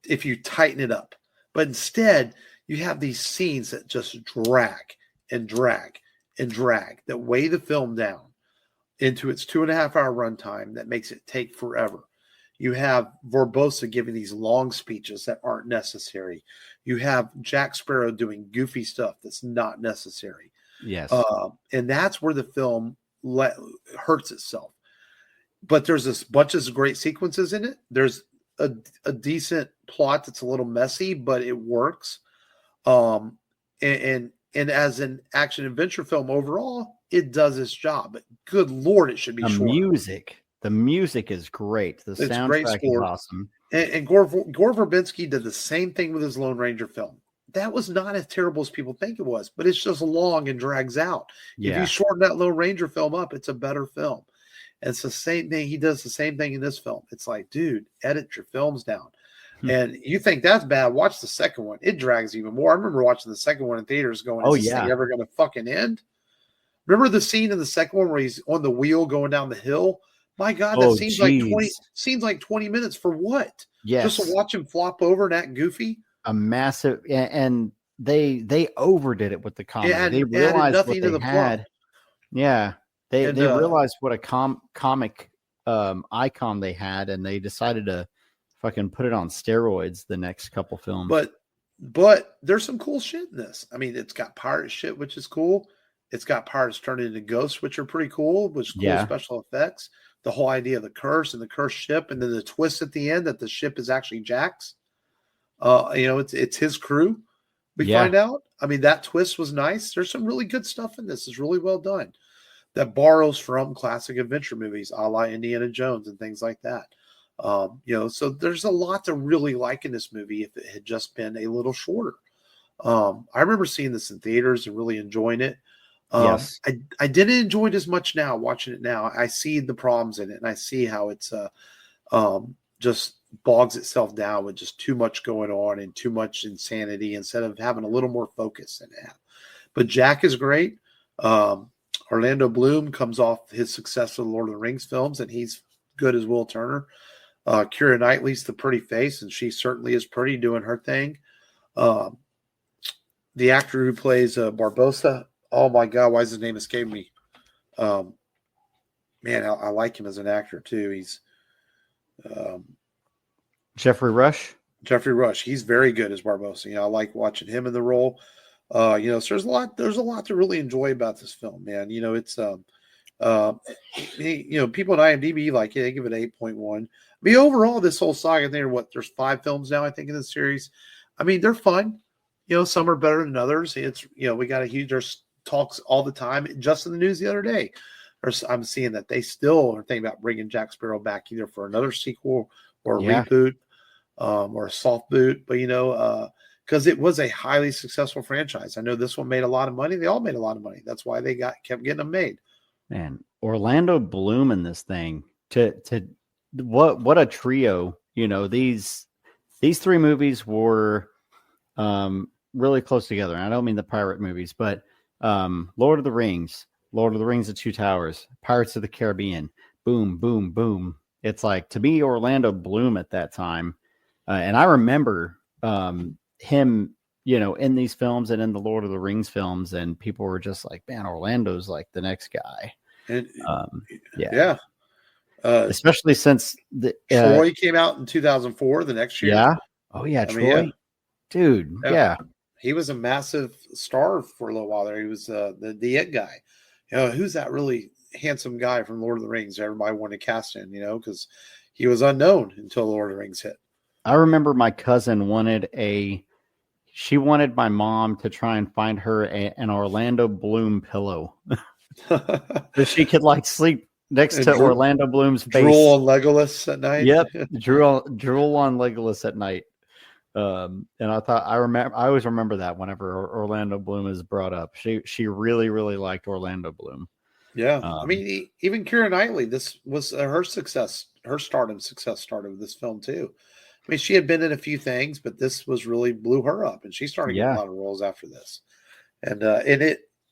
if you tighten it up. But instead, you have these scenes that just drag and drag and drag, that weigh the film down into its 2.5 hour runtime that makes it take forever. You have Barbosa giving these long speeches that aren't necessary. You have Jack Sparrow doing goofy stuff that's not necessary. Yes. And that's where the film hurts itself. But there's this bunch of great sequences in it. There's a decent plot that's a little messy, but it works. And as an action adventure film overall, it does its job. But good Lord, it should be shorter. The music is great. The soundtrack is awesome. And Gore Verbinski did the same thing with his Lone Ranger film. That was not as terrible as people think it was, but it's just long and drags out. Yeah. If you shorten that Lone Ranger film up, it's a better film. And it's the same thing. He does the same thing in this film. It's like, dude, edit your films down. And you think that's bad, watch the second one. It drags even more. I remember watching the second one in theaters going, is this thing ever going to fucking end? Remember the scene in the second one where he's on the wheel going down the hill? My God, that seems like 20 minutes for what? Yes. Just to watch him flop over and act goofy? A massive, and they overdid it with the comedy. They realized what they had. Yeah. They realized what a comic icon they had, and they decided to fucking put it on steroids the next couple films. But there's some cool shit in this. I mean, it's got pirate shit, which is cool. It's got pirates turned into ghosts, which are pretty cool, which is cool special effects. The whole idea of the curse and the cursed ship, and then the twist at the end that the ship is actually Jack's. It's his crew. We find out. I mean, that twist was nice. There's some really good stuff in this. It's really well done. That borrows from classic adventure movies, a la Indiana Jones and things like that. So there's a lot to really like in this movie if it had just been a little shorter. I remember seeing this in theaters and really enjoying it. Yes. I didn't enjoy it as much now, watching it now. I see the problems in it, and I see how it's just bogs itself down with just too much going on and too much insanity instead of having a little more focus in it. But Jack is great. Orlando Bloom comes off his success with the Lord of the Rings films, and he's good as Will Turner. Keira Knightley's the pretty face, and she certainly is pretty doing her thing. The actor who plays Barbosa, oh my God, why is his name escaping me? Man, I like him as an actor too. He's Jeffrey Rush. Jeffrey Rush. He's very good as Barbosa. I like watching him in the role. So there's a lot to really enjoy about this film, man. It's people on IMDb they give it 8.1. I mean, overall, this whole saga there's 5 films now, I think, in this series. I mean, they're fun. Some are better than others. It's, we got there's talks all the time. Just in the news the other day, I'm seeing that they still are thinking about bringing Jack Sparrow back either for another sequel or a reboot or a soft boot. But, because it was a highly successful franchise. I know this one made a lot of money. They all made a lot of money. That's why they kept getting them made. Man, Orlando Bloom in this thing. to what a trio. These three movies were really close together. And I don't mean the pirate movies, but Lord of the Rings, The Two Towers, Pirates of the Caribbean, boom, boom, boom. It's like, to me, Orlando Bloom at that time. And I remember him, in these films and in the Lord of the Rings films, and people were just like, man, Orlando's like the next guy. And, yeah. Especially since Troy came out in 2004, the next year. Yeah. Oh yeah, Troy. Dude. Yeah. He was a massive star for a little while there. He was the It guy. Who's that really handsome guy from Lord of the Rings? Everybody wanted to cast him, because he was unknown until Lord of the Rings hit. I remember my cousin wanted my mom to try and find her an Orlando Bloom pillow. So she could sleep next to Orlando Bloom's face. Drool on Legolas at night. Yep. drool on Legolas at night. And I always remember that whenever Orlando Bloom is brought up. She really, really liked Orlando Bloom. Yeah. Even Keira Knightley, this was her stardom success started with this film too. She had been in a few things, but this was really blew her up, and she started getting a lot of roles after this. And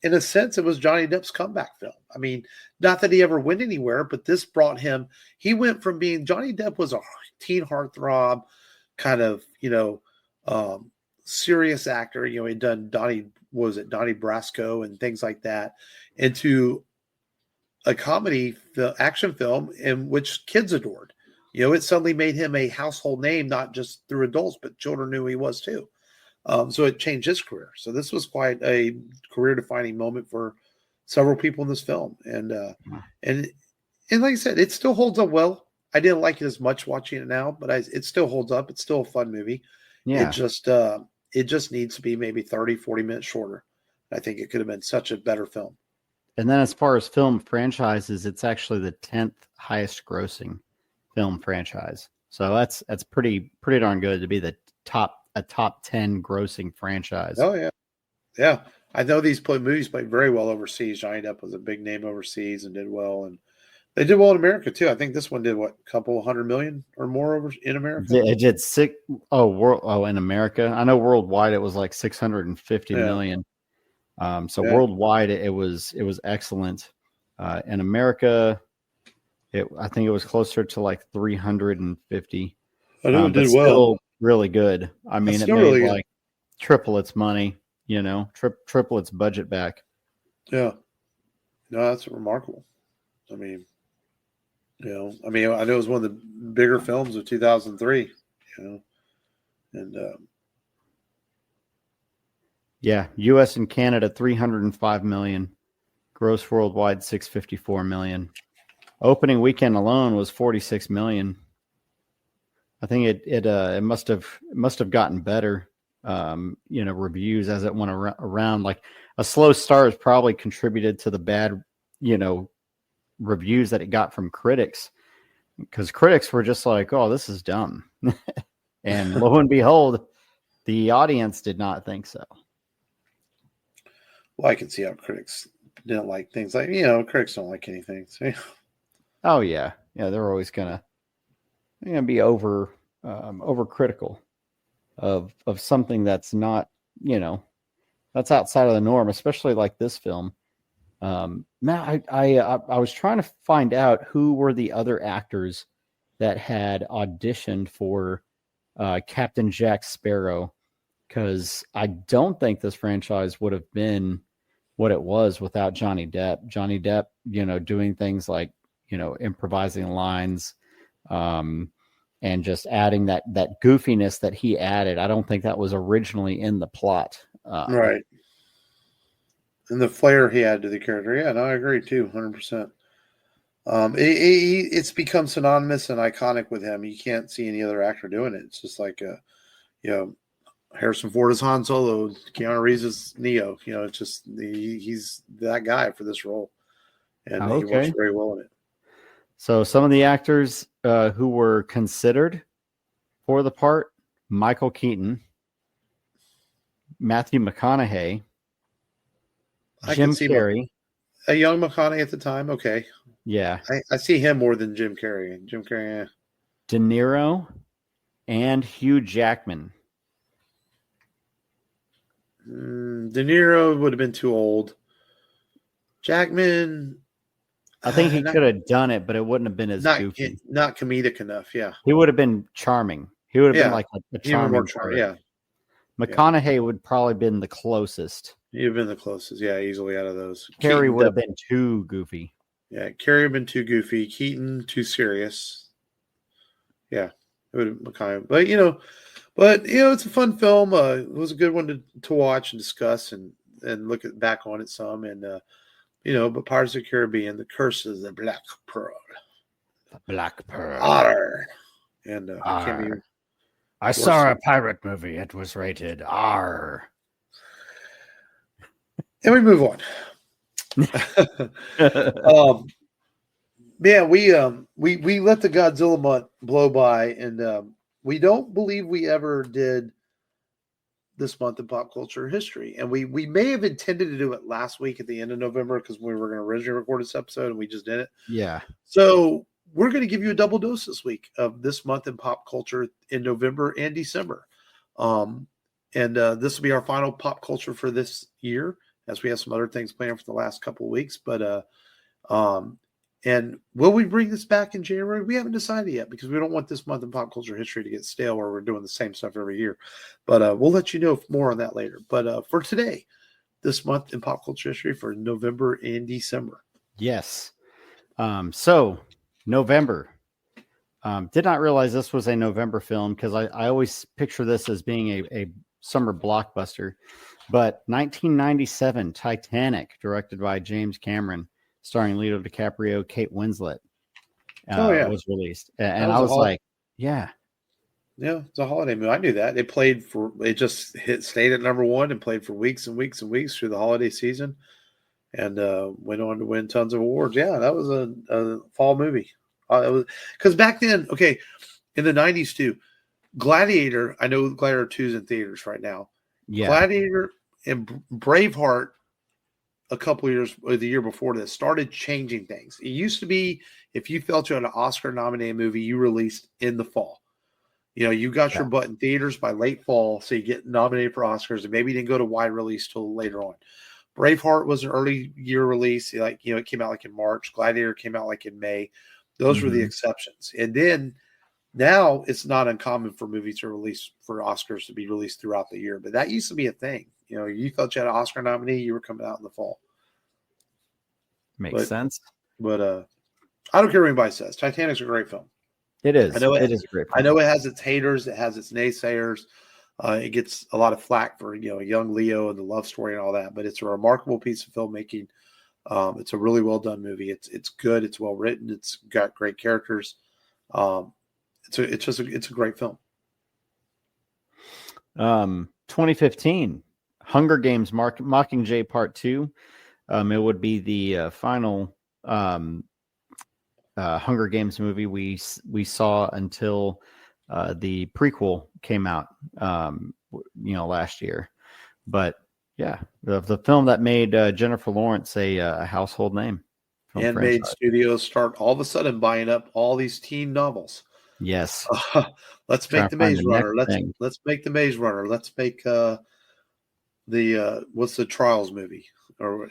in a sense, it was Johnny Depp's comeback film. Not that he ever went anywhere, but this brought him. He went from being Johnny Depp was a teen heartthrob, kind of serious actor. He'd done Donnie Brasco and things like that, into a comedy action film in which kids adored. It suddenly made him a household name, not just through adults, but children knew who he was too. So it changed his career. So this was quite a career-defining moment for several people in this film. And like I said, it still holds up well. I didn't like it as much watching it now, but it still holds up. It's still a fun movie. Yeah. It just needs to be maybe 30, 40 minutes shorter. I think it could have been such a better film. And then as far as film franchises, it's actually the 10th highest grossing film franchise. So that's pretty darn good to be a top 10 grossing franchise. Oh yeah. Yeah. I know these movies played very well overseas. Johnny Depp was a big name overseas and did well, and they did well in America too. I think this one did a couple $100 million or more over in America. It did in America. I know worldwide it was like 650 million. Worldwide it was excellent. In America, I think it was closer to like 350. I know it did well. Still really good. It made really triple its money, triple its budget back. Yeah. No, that's remarkable. I know it was one of the bigger films of 2003, and U.S. and Canada 305 million, gross worldwide 654 million. Opening weekend alone was 46 million. I think it must have gotten better, reviews as it went around. Like a slow start has probably contributed to the bad, reviews that it got from critics, because critics were just like, oh, this is dumb. And lo and behold, the audience did not think so. Well, I can see how critics didn't like things like, critics don't like anything. So. Oh yeah. Yeah. They're always they're gonna be over critical of something that's not, that's outside of the norm, especially like this film. Matt, I was trying to find out who were the other actors that had auditioned for Captain Jack Sparrow, because I don't think this franchise would have been what it was without Johnny Depp. Johnny Depp, doing things like, improvising lines, and just adding that goofiness that he added. I don't think that was originally in the plot. Right. And the flair he added to the character. Yeah, no, I agree too, 100%. It's become synonymous and iconic with him. You can't see any other actor doing it. It's just like, Harrison Ford is Han Solo, Keanu Reeves is Neo. It's just he's that guy for this role, and he works very well in it. So some of the actors who were considered for the part: Michael Keaton, Matthew McConaughey, Jim Carrey. A young McConaughey at the time. Okay. Yeah. I see him more than Jim Carrey. Jim Carrey, De Niro and Hugh Jackman. De Niro would have been too old. Jackman, I think he could have done it, but it wouldn't have been as goofy. Not comedic enough. Yeah, he would have been charming. He would have been like a charming. Yeah, McConaughey would probably been the closest. He'd have been the closest. Yeah, easily out of those. Carrey would have been too goofy. Yeah, Carrey would have been too goofy. Keaton too serious. Yeah, it would have McConaughey. But it's a fun film. It was a good one to watch and discuss and look back on it some. And but Pirates of the Caribbean, The Curse of the Black Pearl. The Black Pearl. Arr. And I saw a pirate movie. It was rated R. And we move on. We let the Godzilla month blow by, and we don't believe we ever did this month in pop culture history. And we may have intended to do it last week at the end of November because we were going to originally record this episode and we just did it. Yeah. So we're going to give you a double dose this week of this month in pop culture in November and December. And this will be our final pop culture for this year, as we have some other things planned for the last couple of weeks. But and will we bring this back in January? We haven't decided yet because we don't want this month in pop culture history to get stale where we're doing the same stuff every year. But we'll let you know more on that later. But for today, this month in pop culture history for November and December. Yes. So November. Did not realize this was a November film because I always picture this as being a summer blockbuster. But 1997, Titanic, directed by James Cameron, starring Leonardo DiCaprio, Kate Winslet, was released. And I was like, yeah. Yeah, it's a holiday movie. I knew that. It just stayed at number one and played for weeks and weeks and weeks through the holiday season and went on to win tons of awards. Yeah, that was a fall movie. Because back then, in the 90s too, Gladiator, I know Gladiator 2 is in theaters right now. Yeah. Gladiator and Braveheart a couple years or the year before this started changing things. It used to be if you felt you had an Oscar nominated movie, you released in the fall. You got your butt in theaters by late fall, so you get nominated for Oscars, and maybe you didn't go to wide release till later on. Braveheart was an early year release. It came out like in March. Gladiator came out like in May. Those were the exceptions. And then now it's not uncommon for movies to release for Oscars to be released throughout the year. But that used to be a thing. You felt you had an Oscar nominee, you were coming out in the fall. Makes sense. But I don't care what anybody says. Titanic's a great film. It is. I know it is a great film. I know it has its haters. It has its naysayers. It gets a lot of flack for, young Leo and the love story and all that. But it's a remarkable piece of filmmaking. It's a really well done movie. It's good. It's well written. It's got great characters. It's a great film. 2015, Hunger Games Mockingjay Part 2. It would be the final Hunger Games movie we saw until the prequel came out, last year. But yeah, the film that made Jennifer Lawrence a household name. And made studios start all of a sudden buying up all these teen novels. Yes. Let's make the Maze Runner. Let's make the Maze Runner. Let's make what's the Trials movie? Or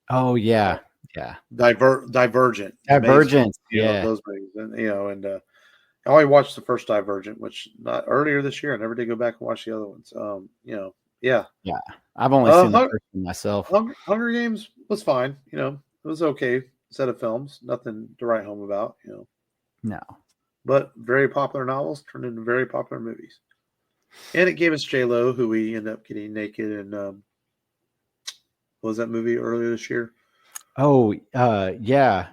Oh yeah. Yeah. Divergent. Those movies. And I only watched the first Divergent, which not earlier this year. I never did go back and watch the other ones. Yeah. I've only seen the first one myself. Hunger Games was fine. It was okay set of films. Nothing to write home about. No. But very popular novels turned into very popular movies. And it gave us J-Lo, who we ended up getting naked in. What was that movie earlier this year? Oh, yeah.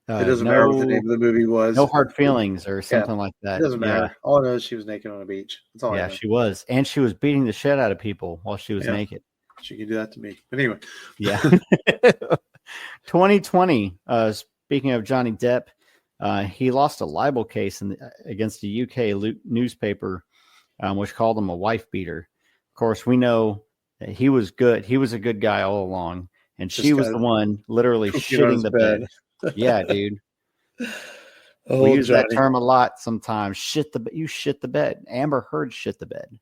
It doesn't matter what the name of the movie was. No Hard Feelings or something like that. It doesn't matter. All I know is she was naked on a beach. That's all I know. She was. And she was beating the shit out of people while she was naked. She could do that to me. But anyway. Yeah. 2020, speaking of Johnny Depp, he lost a libel case against a UK newspaper, which called him a wife beater. Of course, we know that he was good. He was a good guy all along. And she was the one literally shitting the bed. Yeah, dude. Oh, We use that Johnny. term a lot sometimes. You shit the bed. Amber Heard shit the bed.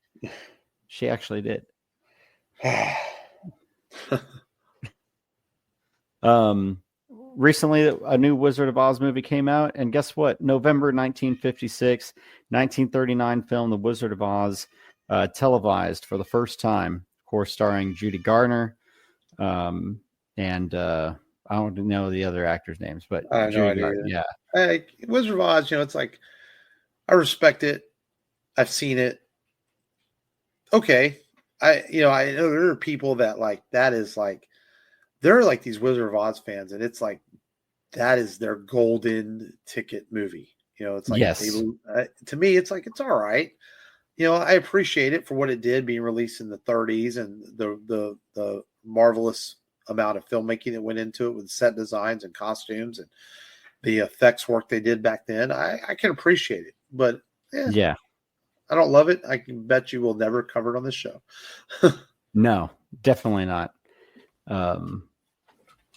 She actually did. Recently, a new Wizard of Oz movie came out, and guess what? November 1956, 1939 film The Wizard of Oz, televised for the first time, of course, starring Judy Garner, and I don't know the other actors' names, but I have no Judy idea. Garner, yeah. Hey, Wizard of Oz, it's like, I respect it. I've seen it. Okay. I know there are people that like, that is like, they're like these Wizard of Oz fans, and it's like, that is their golden ticket movie. It's like, Yes. to me, it's like, it's all right. I appreciate it for what it did, being released in the 30s, and the marvelous amount of filmmaking that went into it with set designs and costumes and the effects work they did back then. I can appreciate it, but Yeah. I don't love it. I can bet you we'll never cover it on this show. No, definitely not.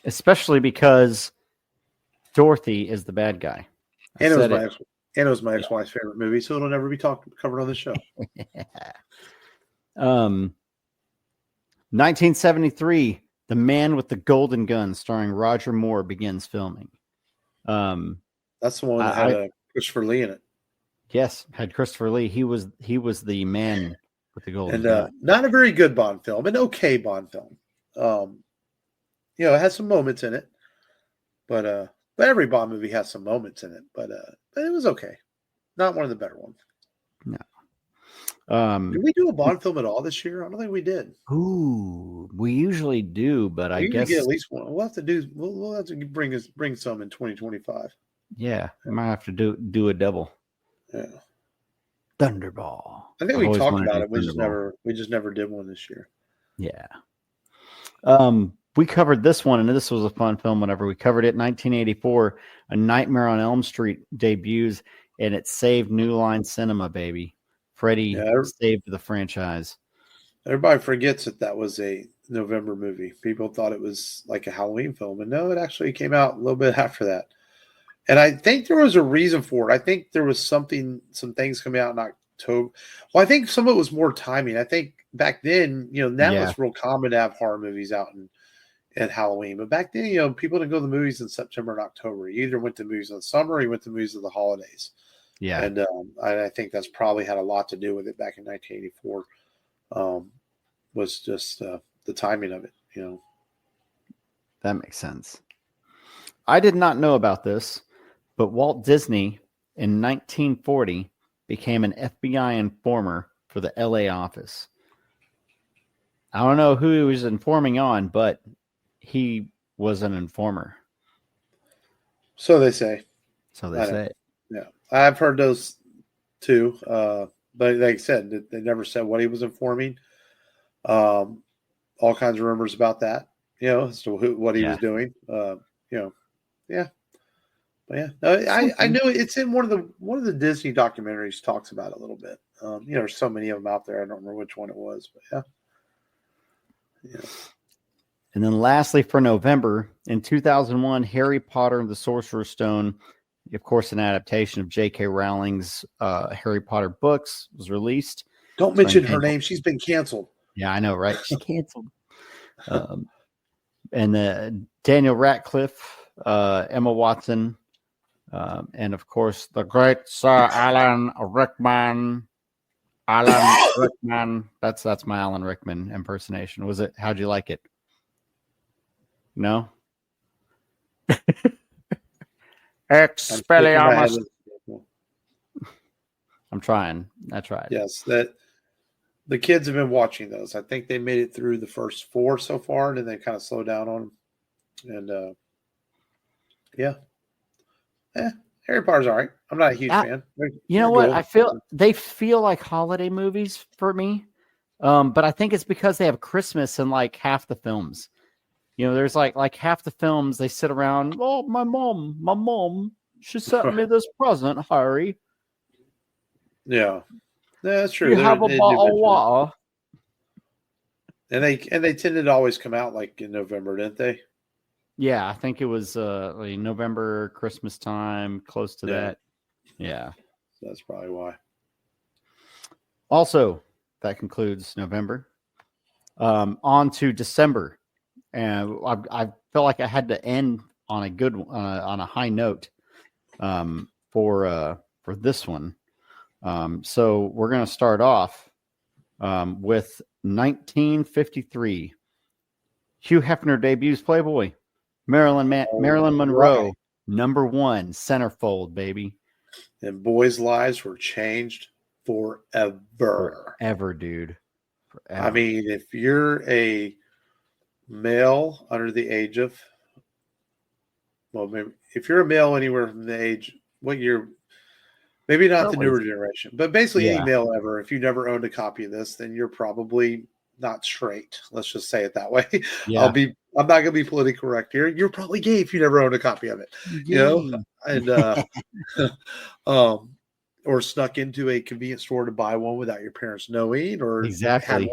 Especially because Dorothy is the bad guy. And it was my ex-wife's favorite movie, so it'll never be covered on this show. 1973, The Man with the Golden Gun, starring Roger Moore, begins filming. That's the one that had Christopher Lee in it. Yes, had Christopher Lee. He was the man with the golden gun. Not a very good Bond film, an okay Bond film. It has some moments in it, but every Bond movie has some moments in it. But it was okay. Not one of the better ones. No. Did we do a Bond film at all this year? I don't think we did. Ooh, we usually do, but I guess get at least one. We'll have to do. We'll have to bring some in 2025. Yeah, we might have to do a double. Yeah. Thunderball. I think we talked about it. We just never did one this year. Yeah. We covered this one, and this was a fun film whenever we covered it. 1984, A Nightmare on Elm Street debuts, and it saved New Line Cinema, baby. Freddie saved the franchise. Everybody forgets that was a November movie. People thought it was like a Halloween film, and no, it actually came out a little bit after that. And I think there was a reason for it. I think there was some things coming out in October. Well, I think some of it was more timing. I think back then, now it's real common to have horror movies out at Halloween. But back then, people didn't go to the movies in September and October. You either went to movies in the summer or you went to movies of the holidays. Yeah. And I think that's probably had a lot to do with it back in 1984. Was just the timing of it, That makes sense. I did not know about this, but Walt Disney in 1940 became an FBI informer for the LA office. I don't know who he was informing on, but he was an informer. So they say. Yeah. I've heard those too. But like I said, they never said what he was informing. All kinds of rumors about that, as to what he was doing. Yeah. But yeah, I know it's in one of the Disney documentaries talks about it a little bit. There's so many of them out there. I don't remember which one it was, but yeah. And then lastly, for November in 2001, Harry Potter and the Sorcerer's Stone, of course, an adaptation of J.K. Rowling's Harry Potter books, was released. Don't mention her name; she's been canceled. Yeah, I know, right? She's canceled. And Daniel Radcliffe, Emma Watson. And of course, the great Sir Alan Rickman. Alan Rickman. That's my Alan Rickman impersonation. Was it? How'd you like it? No. Expelliarmus. I'm trying. I tried. Yes, that the kids have been watching those. I think they made it through the first 4 so far, and then they kind of slowed down on them. And Harry Potter's all right. I'm not a huge fan. You know what? They feel like holiday movies for me. But I think it's because they have Christmas in like half the films. There's like half the films they sit around. Oh, my mom, she sent me this present, Harry. Yeah, that's true. You have a bottle of water. And they tended to always come out like in November, didn't they? Yeah, I think it was like November, Christmas time, close to that. Yeah. That's probably why. Also, that concludes November. On to December, and I felt like I had to end on a good on a high note for this one. So we're going to start off with 1953. Hugh Hefner debuts Playboy. Marilyn Monroe, Right. number one, centerfold, baby. And boys' lives were changed forever. Forever, dude. Forever. I mean, if you're a male under the age of, well, maybe if you're a male anywhere from the age, what year, maybe not the newer generation, but basically any male ever, if you never owned a copy of this, then you're probably not straight. Let's just say it that way. Yeah. I'm not gonna be politically correct here. You're probably gay if you never owned a copy of it. You know, and or snuck into a convenience store to buy one without your parents knowing, or exactly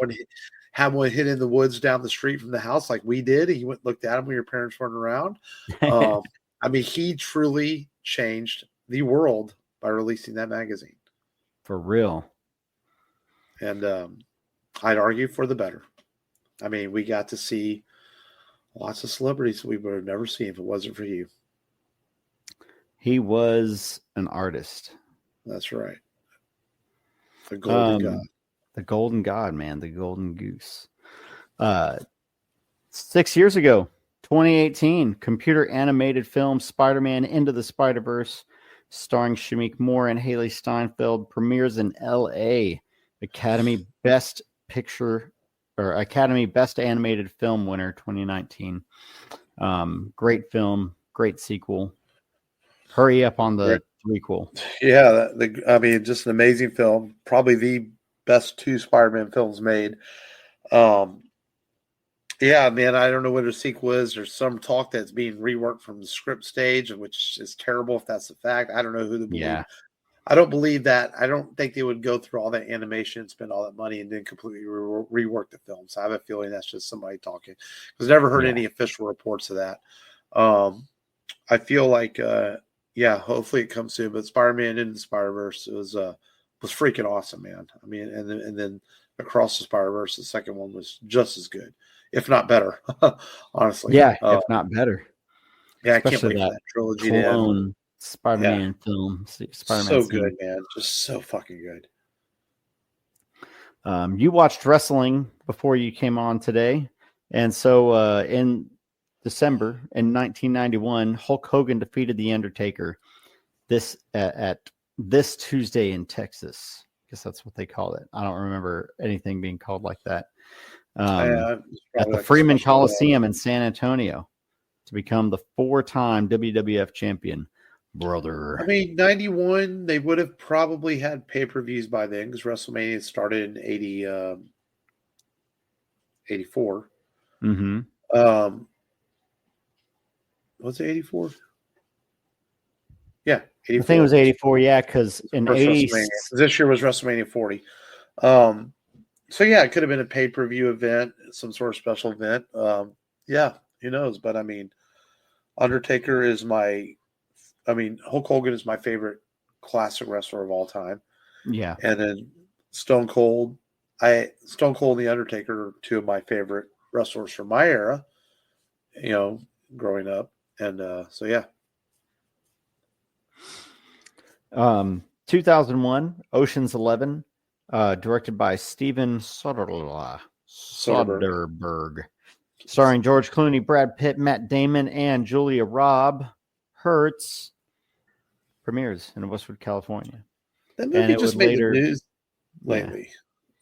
had one hid in the woods down the street from the house like we did, and you went and looked at him when your parents weren't around. I mean, he truly changed the world by releasing that magazine. For real. And I'd argue for the better. I mean, we got to see lots of celebrities we would have never seen if it wasn't for you. He was an artist. That's right. The golden god. The golden god, man. The golden goose. 6 years ago, 2018, computer animated film Spider-Man Into the Spider-Verse, starring Shameik Moore and Haley Steinfeld, premieres in L.A. Academy Best Picture or Academy Best Animated Film winner 2019. Great film, great sequel. Hurry up on the prequel. Yeah, I mean, just an amazing film. Probably the best two Spider-Man films made. Yeah, man, I don't know what a sequel is. There's some talk that's being reworked from the script stage, which is terrible if that's the fact. I don't know who to believe. Yeah. I don't believe that. I don't think they would go through all that animation, spend all that money, and then completely rework the film. So I have a feeling that's just somebody talking. Because I've never heard any official reports of that. I feel like, hopefully it comes soon. But Spider-Man Into the Spider-Verse was freaking awesome, man. I mean, and then Across the Spider-Verse, the second one was just as good, if not better. Honestly, yeah, if not better. Yeah, I can't wait for that trilogy to end. Spider-Man film. Spider-Man so good, man. Just so fucking good. You watched wrestling before you came on today. And so in December in 1991, Hulk Hogan defeated The Undertaker at this Tuesday in Texas. I guess that's what they called it. I don't remember anything being called like that. At the Freeman Coliseum in San Antonio to become the 4-time WWF champion. Brother. I mean, 91, they would have probably had pay-per-views by then because WrestleMania started in 84. Mm-hmm. Was it 84? Yeah, 84. I think it was 84, yeah, because in 80... This year was WrestleMania 40. So, yeah, it could have been a pay-per-view event, some sort of special event. Yeah, who knows? But, I mean, Undertaker is Hulk Hogan is my favorite classic wrestler of all time. Yeah. And then Stone Cold and The Undertaker are two of my favorite wrestlers from my era, growing up. And so, yeah. 2001, Ocean's 11, directed by Steven Soderbergh, starring George Clooney, Brad Pitt, Matt Damon, and Julia Roberts. Premieres in Westwood, California. That movie just made the news lately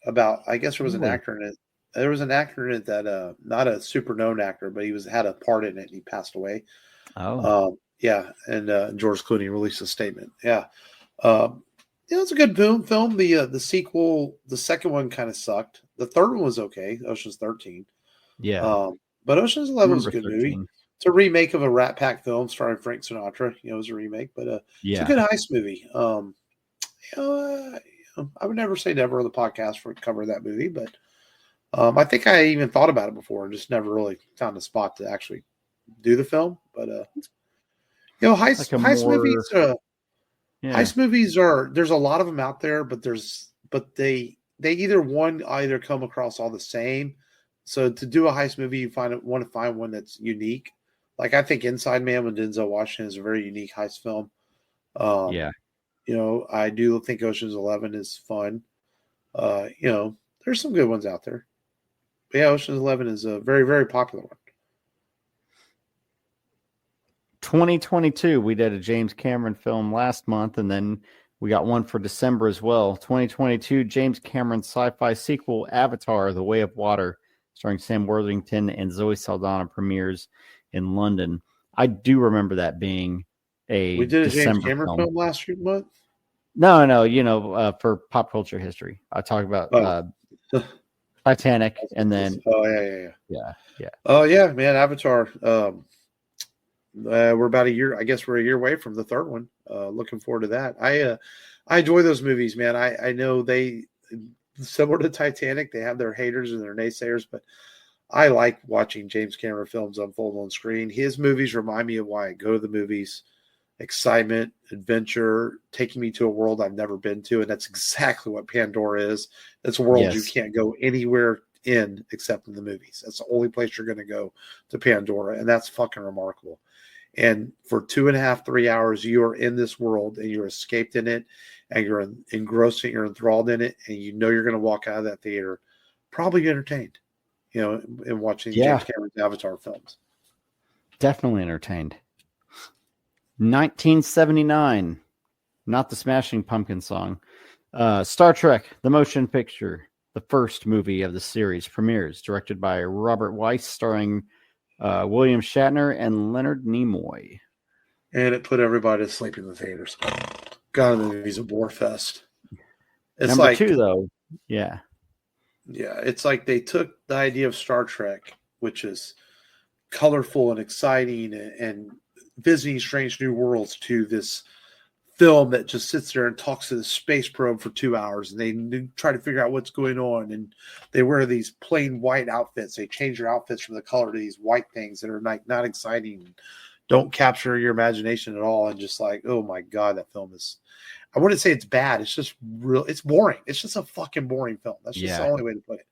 about, I guess there was an actor in it. There was an actor in it that, not a super known actor, but he had a part in it and he passed away. Oh. Yeah. And George Clooney released a statement. Yeah. It's a good film. The sequel, the second one kind of sucked. The third one was okay. Ocean's 13. Yeah. But Ocean's 11 was a good movie. It's a remake of a Rat Pack film starring Frank Sinatra. It was a remake, but it's a good heist movie. I would never say never on the podcast for cover that movie, but I think I even thought about it before and just never really found a spot to actually do the film. But heist movies. Heist movies there's a lot of them out there, but they either come across all the same. So to do a heist movie, you want to find one that's unique. Like I think Inside Man with Denzel Washington is a very unique heist film. I do think Ocean's 11 is fun. There's some good ones out there. But yeah, Ocean's 11 is a very, very popular one. 2022, we did a James Cameron film last month, and then we got one for December as well. 2022, James Cameron sci-fi sequel, Avatar, The Way of Water, starring Sam Worthington and Zoe Saldana, premieres in London. I do remember that being we did a December James Cameron film last month? No, for pop culture history. I talk about Titanic, and then... Yeah. Oh, yeah, man, Avatar... we're about a year. I guess we're a year away from the third one. Looking forward to that. I enjoy those movies, man. I know they, similar to Titanic, they have their haters and their naysayers, but I like watching James Cameron films unfold on screen. His movies remind me of why I go to the movies. Excitement, adventure, taking me to a world I've never been to, and that's exactly what Pandora is. It's a world you can't go anywhere in except in the movies. That's the only place you're going to go, to Pandora, and that's fucking remarkable. And for 2.5, 3 hours, you are in this world and you're escaped in it, and you're engrossed, you're enthralled in it, and you're going to walk out of that theater probably entertained, in watching James Cameron's Avatar films. Definitely entertained. 1979, not the Smashing Pumpkin song. Star Trek, the motion picture, the first movie of the series, premieres, directed by Robert Weiss, starring William Shatner and Leonard Nimoy. And it put everybody to sleep in the theaters. God, the movie's a bore fest. It's Number 2, though. Yeah. Yeah, it's like they took the idea of Star Trek, which is colorful and exciting and visiting strange new worlds, to this film that just sits there and talks to the space probe for 2 hours, and they try to figure out what's going on, and they wear these plain white outfits. They change their outfits from the color to these white things that are not exciting, don't capture your imagination at all, and just like, oh my God, that film is, I wouldn't say it's bad, it's just it's boring. It's just a fucking boring film. That's just the only way to put it.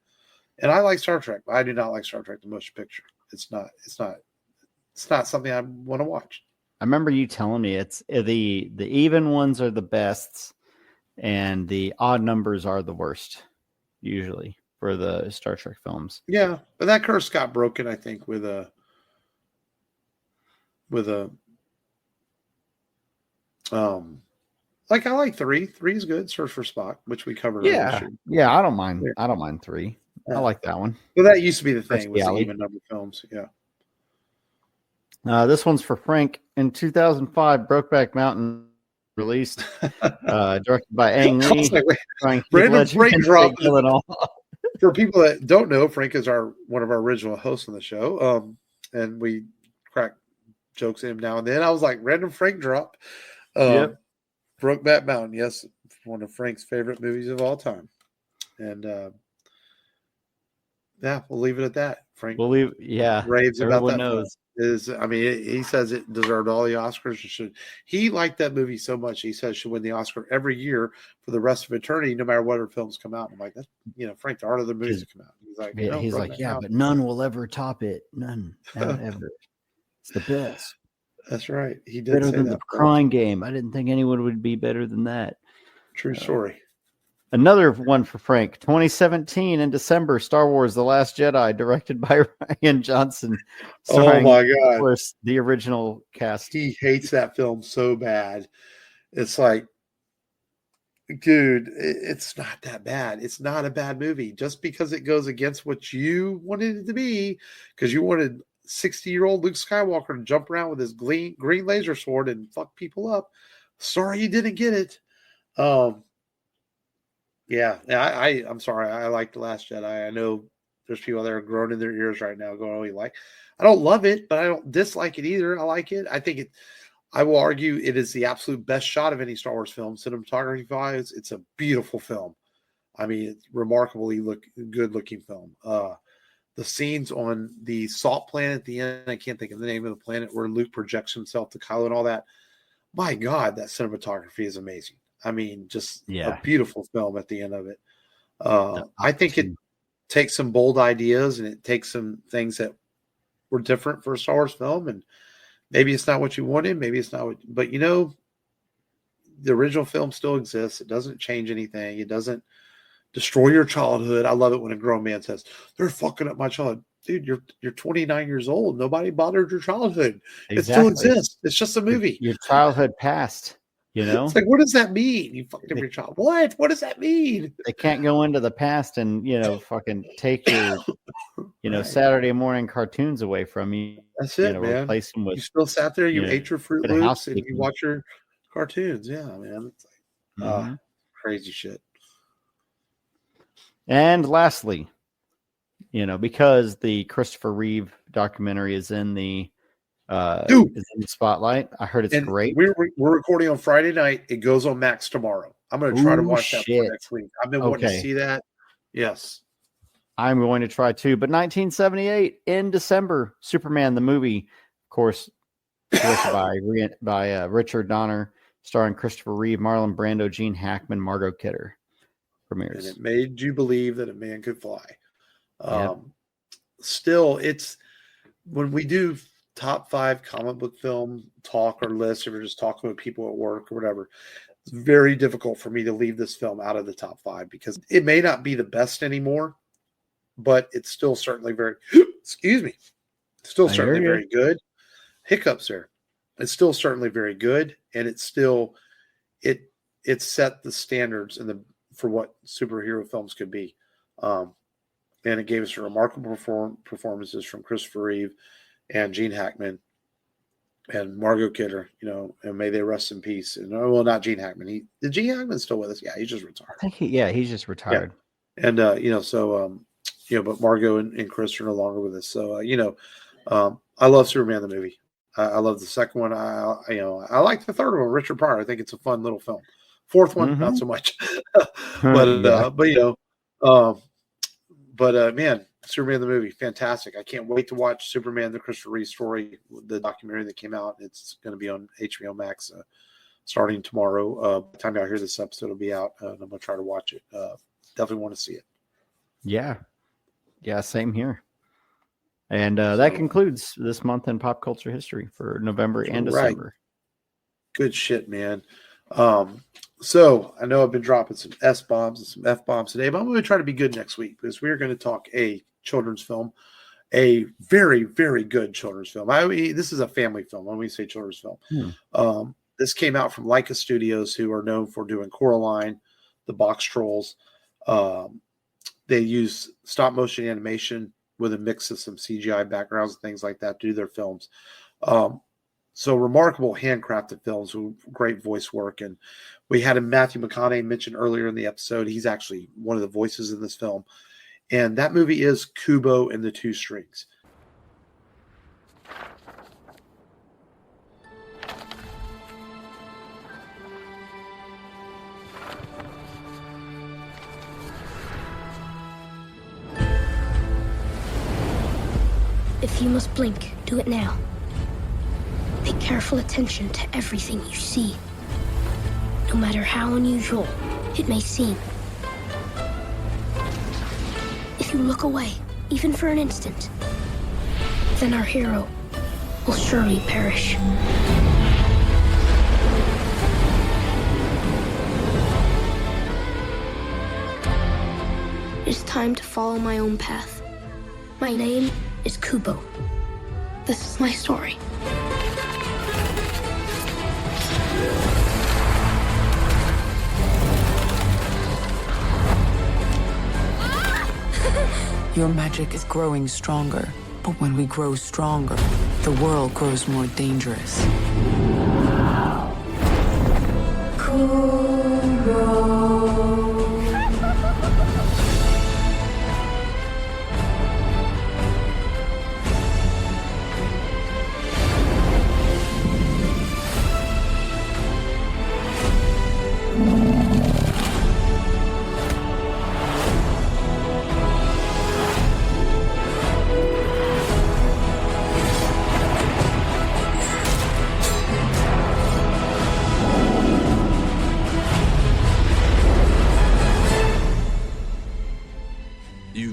And I like Star Trek, but I do not like Star Trek the motion picture. It's not something I want to watch. I remember you telling me it's the even ones are the best, and the odd numbers are the worst, usually, for the Star Trek films. Yeah, but that curse got broken, I think, with a like, I like 3. 3 is good. Search for Spock, which we covered earlier. Yeah, I don't mind. I don't mind 3. I like that one. Well, that used to be the thing, was the even number films. Yeah. This one's for Frank. In 2005, Brokeback Mountain released, directed by Ang Lee. Brandon Frank dropped For people that don't know, Frank is one of our original hosts on the show, and we crack jokes at him now and then. I was like, random Frank drop. Brokeback Mountain, yes, one of Frank's favorite movies of all time. And we'll leave it at that. Frank, raves about that. Knows. He says it deserved all the Oscars. He liked that movie so much, he says should win the Oscar every year for the rest of eternity, no matter what other films come out. I'm like, that's, Frank, there are other movies that come out. He's like, but none will ever top it. None ever. It's the best. That's right. He did better say than that. The Crying Game. I didn't think anyone would be better than that. True story. Another one for Frank. 2017 in December, Star Wars: The Last Jedi, directed by Rian Johnson. Oh my God! Of course, the original cast. He hates that film so bad. It's like, dude, it's not that bad. It's not a bad movie. Just because it goes against what you wanted it to be, because you wanted 60-year-old Luke Skywalker to jump around with his green laser sword and fuck people up. Sorry you didn't get it. I'm sorry. I like The Last Jedi. I know there's people that are groaning in their ears right now going, oh, you like? I don't love it, but I don't dislike it either. I like it. I will argue it is the absolute best shot of any Star Wars film. Cinematography-wise, it's a beautiful film. It's remarkably good-looking film. the scenes on the salt planet at the end, I can't think of the name of the planet where Luke projects himself to Kylo and all that. My God, that cinematography is amazing. I mean, just a beautiful film at the end of it. I think it takes some bold ideas and it takes some things that were different for a Star Wars film, and maybe it's not what you wanted, maybe it's not what, but the original film still exists. It doesn't change anything. It doesn't destroy your childhood. I love it when a grown man says, "They're fucking up my childhood." Dude, you're 29 years old. Nobody bothered your childhood. Exactly. It still exists. It's just a movie. Your childhood passed. It's like, what does that mean? You fucked up your child. What? What does that mean? They can't go into the past and fucking take your right. Saturday morning cartoons away from you. That's it, man. Replace them with, you still sat there. You ate your Fruit Loops and you watch your cartoons. Yeah, man. It's like crazy shit. And lastly, because the Christopher Reeve documentary is in the spotlight. I heard it's great. We're recording on Friday night. It goes on Max tomorrow. I'm going to try to watch that for next week. I've been wanting to see that. Yes. I'm going to try too. But 1978 in December, Superman the movie, of course, directed by Richard Donner, starring Christopher Reeve, Marlon Brando, Gene Hackman, Margot Kidder. Premieres. And it made you believe that a man could fly. Still, it's when we do top 5 comic book film talk or list, if we're just talking with people at work or whatever, it's very difficult for me to leave this film out of the top 5 because it may not be the best anymore, but it's still certainly very very good. Hiccups there. It's still certainly very good, and it's still it set the standards for what superhero films could be. And it gave us remarkable performances from Christopher Reeve and Gene Hackman and Margot Kidder, and may they rest in peace. And not Gene Hackman. Gene Hackman's still with us. Yeah, he's just retired. I think he's just retired. Yeah. And but Margot and Chris are no longer with us. So I love Superman the movie. I love the second one. I like the third one, Richard Pryor. I think it's a fun little film. Fourth one, not so much. But man, Superman the movie, fantastic. I can't wait to watch Superman the Christopher Reeve story, the documentary that came out. It's going to be on HBO Max starting tomorrow. By the time y'all hear this episode, it'll be out, and I'm going to try to watch it. Definitely want to see it. Yeah, same here. And that concludes this month in pop culture history for November and December. Good shit, man. So I know I've been dropping some S-bombs and some F-bombs today, but I'm going to try to be good next week because we're going to talk a children's film, a very, very good children's film. This is a family film when we say children's film. This came out from Leica Studios, who are known for doing Coraline, the Box Trolls. They use stop motion animation with a mix of some CGI backgrounds and things like that to do their films. So remarkable handcrafted films with great voice work. And we had Matthew McConaughey mentioned earlier in the episode. He's actually one of the voices in this film. And that movie is Kubo and the Two Strings. If you must blink, do it now. Pay careful attention to everything you see, no matter how unusual it may seem. If you look away, even for an instant, then our hero will surely perish. It is time to follow my own path. My name is Kubo. This is my story. Your magic is growing stronger, but when we grow stronger, the world grows more dangerous.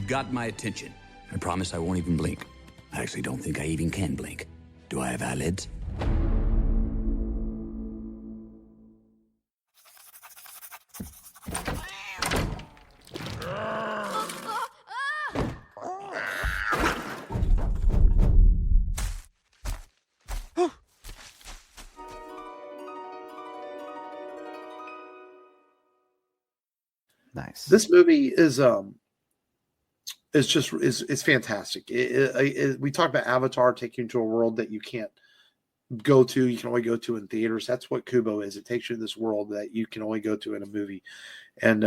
got my attention. I promise I won't even blink. I actually don't think I even can blink. Do I have eyelids? Nice. This movie is fantastic. We talked about Avatar taking you to a world that you can't go to. You can only go to in theaters. That's what Kubo is. It takes you to this world that you can only go to in a movie. And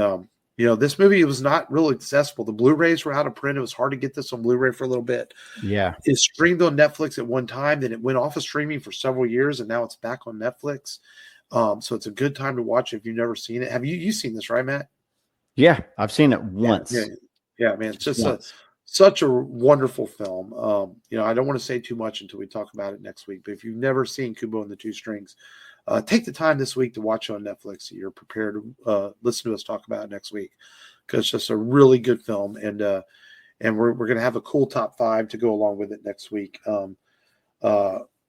this movie was not really accessible. The Blu-rays were out of print. It was hard to get this on Blu-ray for a little bit. Yeah. It streamed on Netflix at one time, then it went off of streaming for several years, and now it's back on Netflix. So it's a good time to watch if you've never seen it. Have you seen this, right, Matt? Yeah, I've seen it once. Yeah, man. It's just such a wonderful film. I don't want to say too much until we talk about it next week. But if you've never seen Kubo and the Two Strings, take the time this week to watch it on Netflix. So you're prepared to listen to us talk about it next week, because it's just a really good film. And we're going to have a cool top 5 to go along with it next week.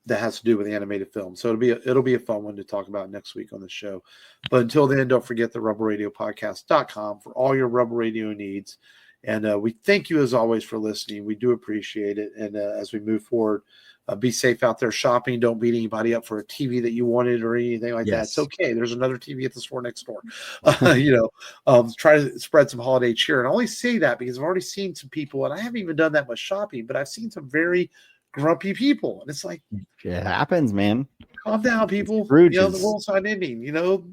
That has to do with animated film. So it'll be a fun one to talk about next week on the show. But until then, don't forget the rebelradiopodcast.com for all your Rebel Radio needs. And we thank you as always for listening. We do appreciate it. And as we move forward, be safe out there shopping. Don't beat anybody up for a TV that you wanted or anything like that. It's okay. There's another TV at the store next door. Try to spread some holiday cheer. And I only say that because I've already seen some people, and I haven't even done that much shopping, but I've seen some very grumpy people, and it's like, it happens, man. Calm down, people. The world's not ending. The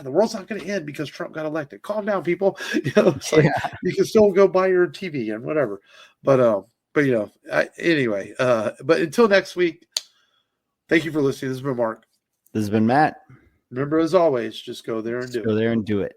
world's not going to end because Trump got elected. Calm down, people. You can still go buy your TV and whatever. But anyway. But until next week, thank you for listening. This has been Mark. This has been Matt. Remember, as always, just go there and do it. Go there and do it.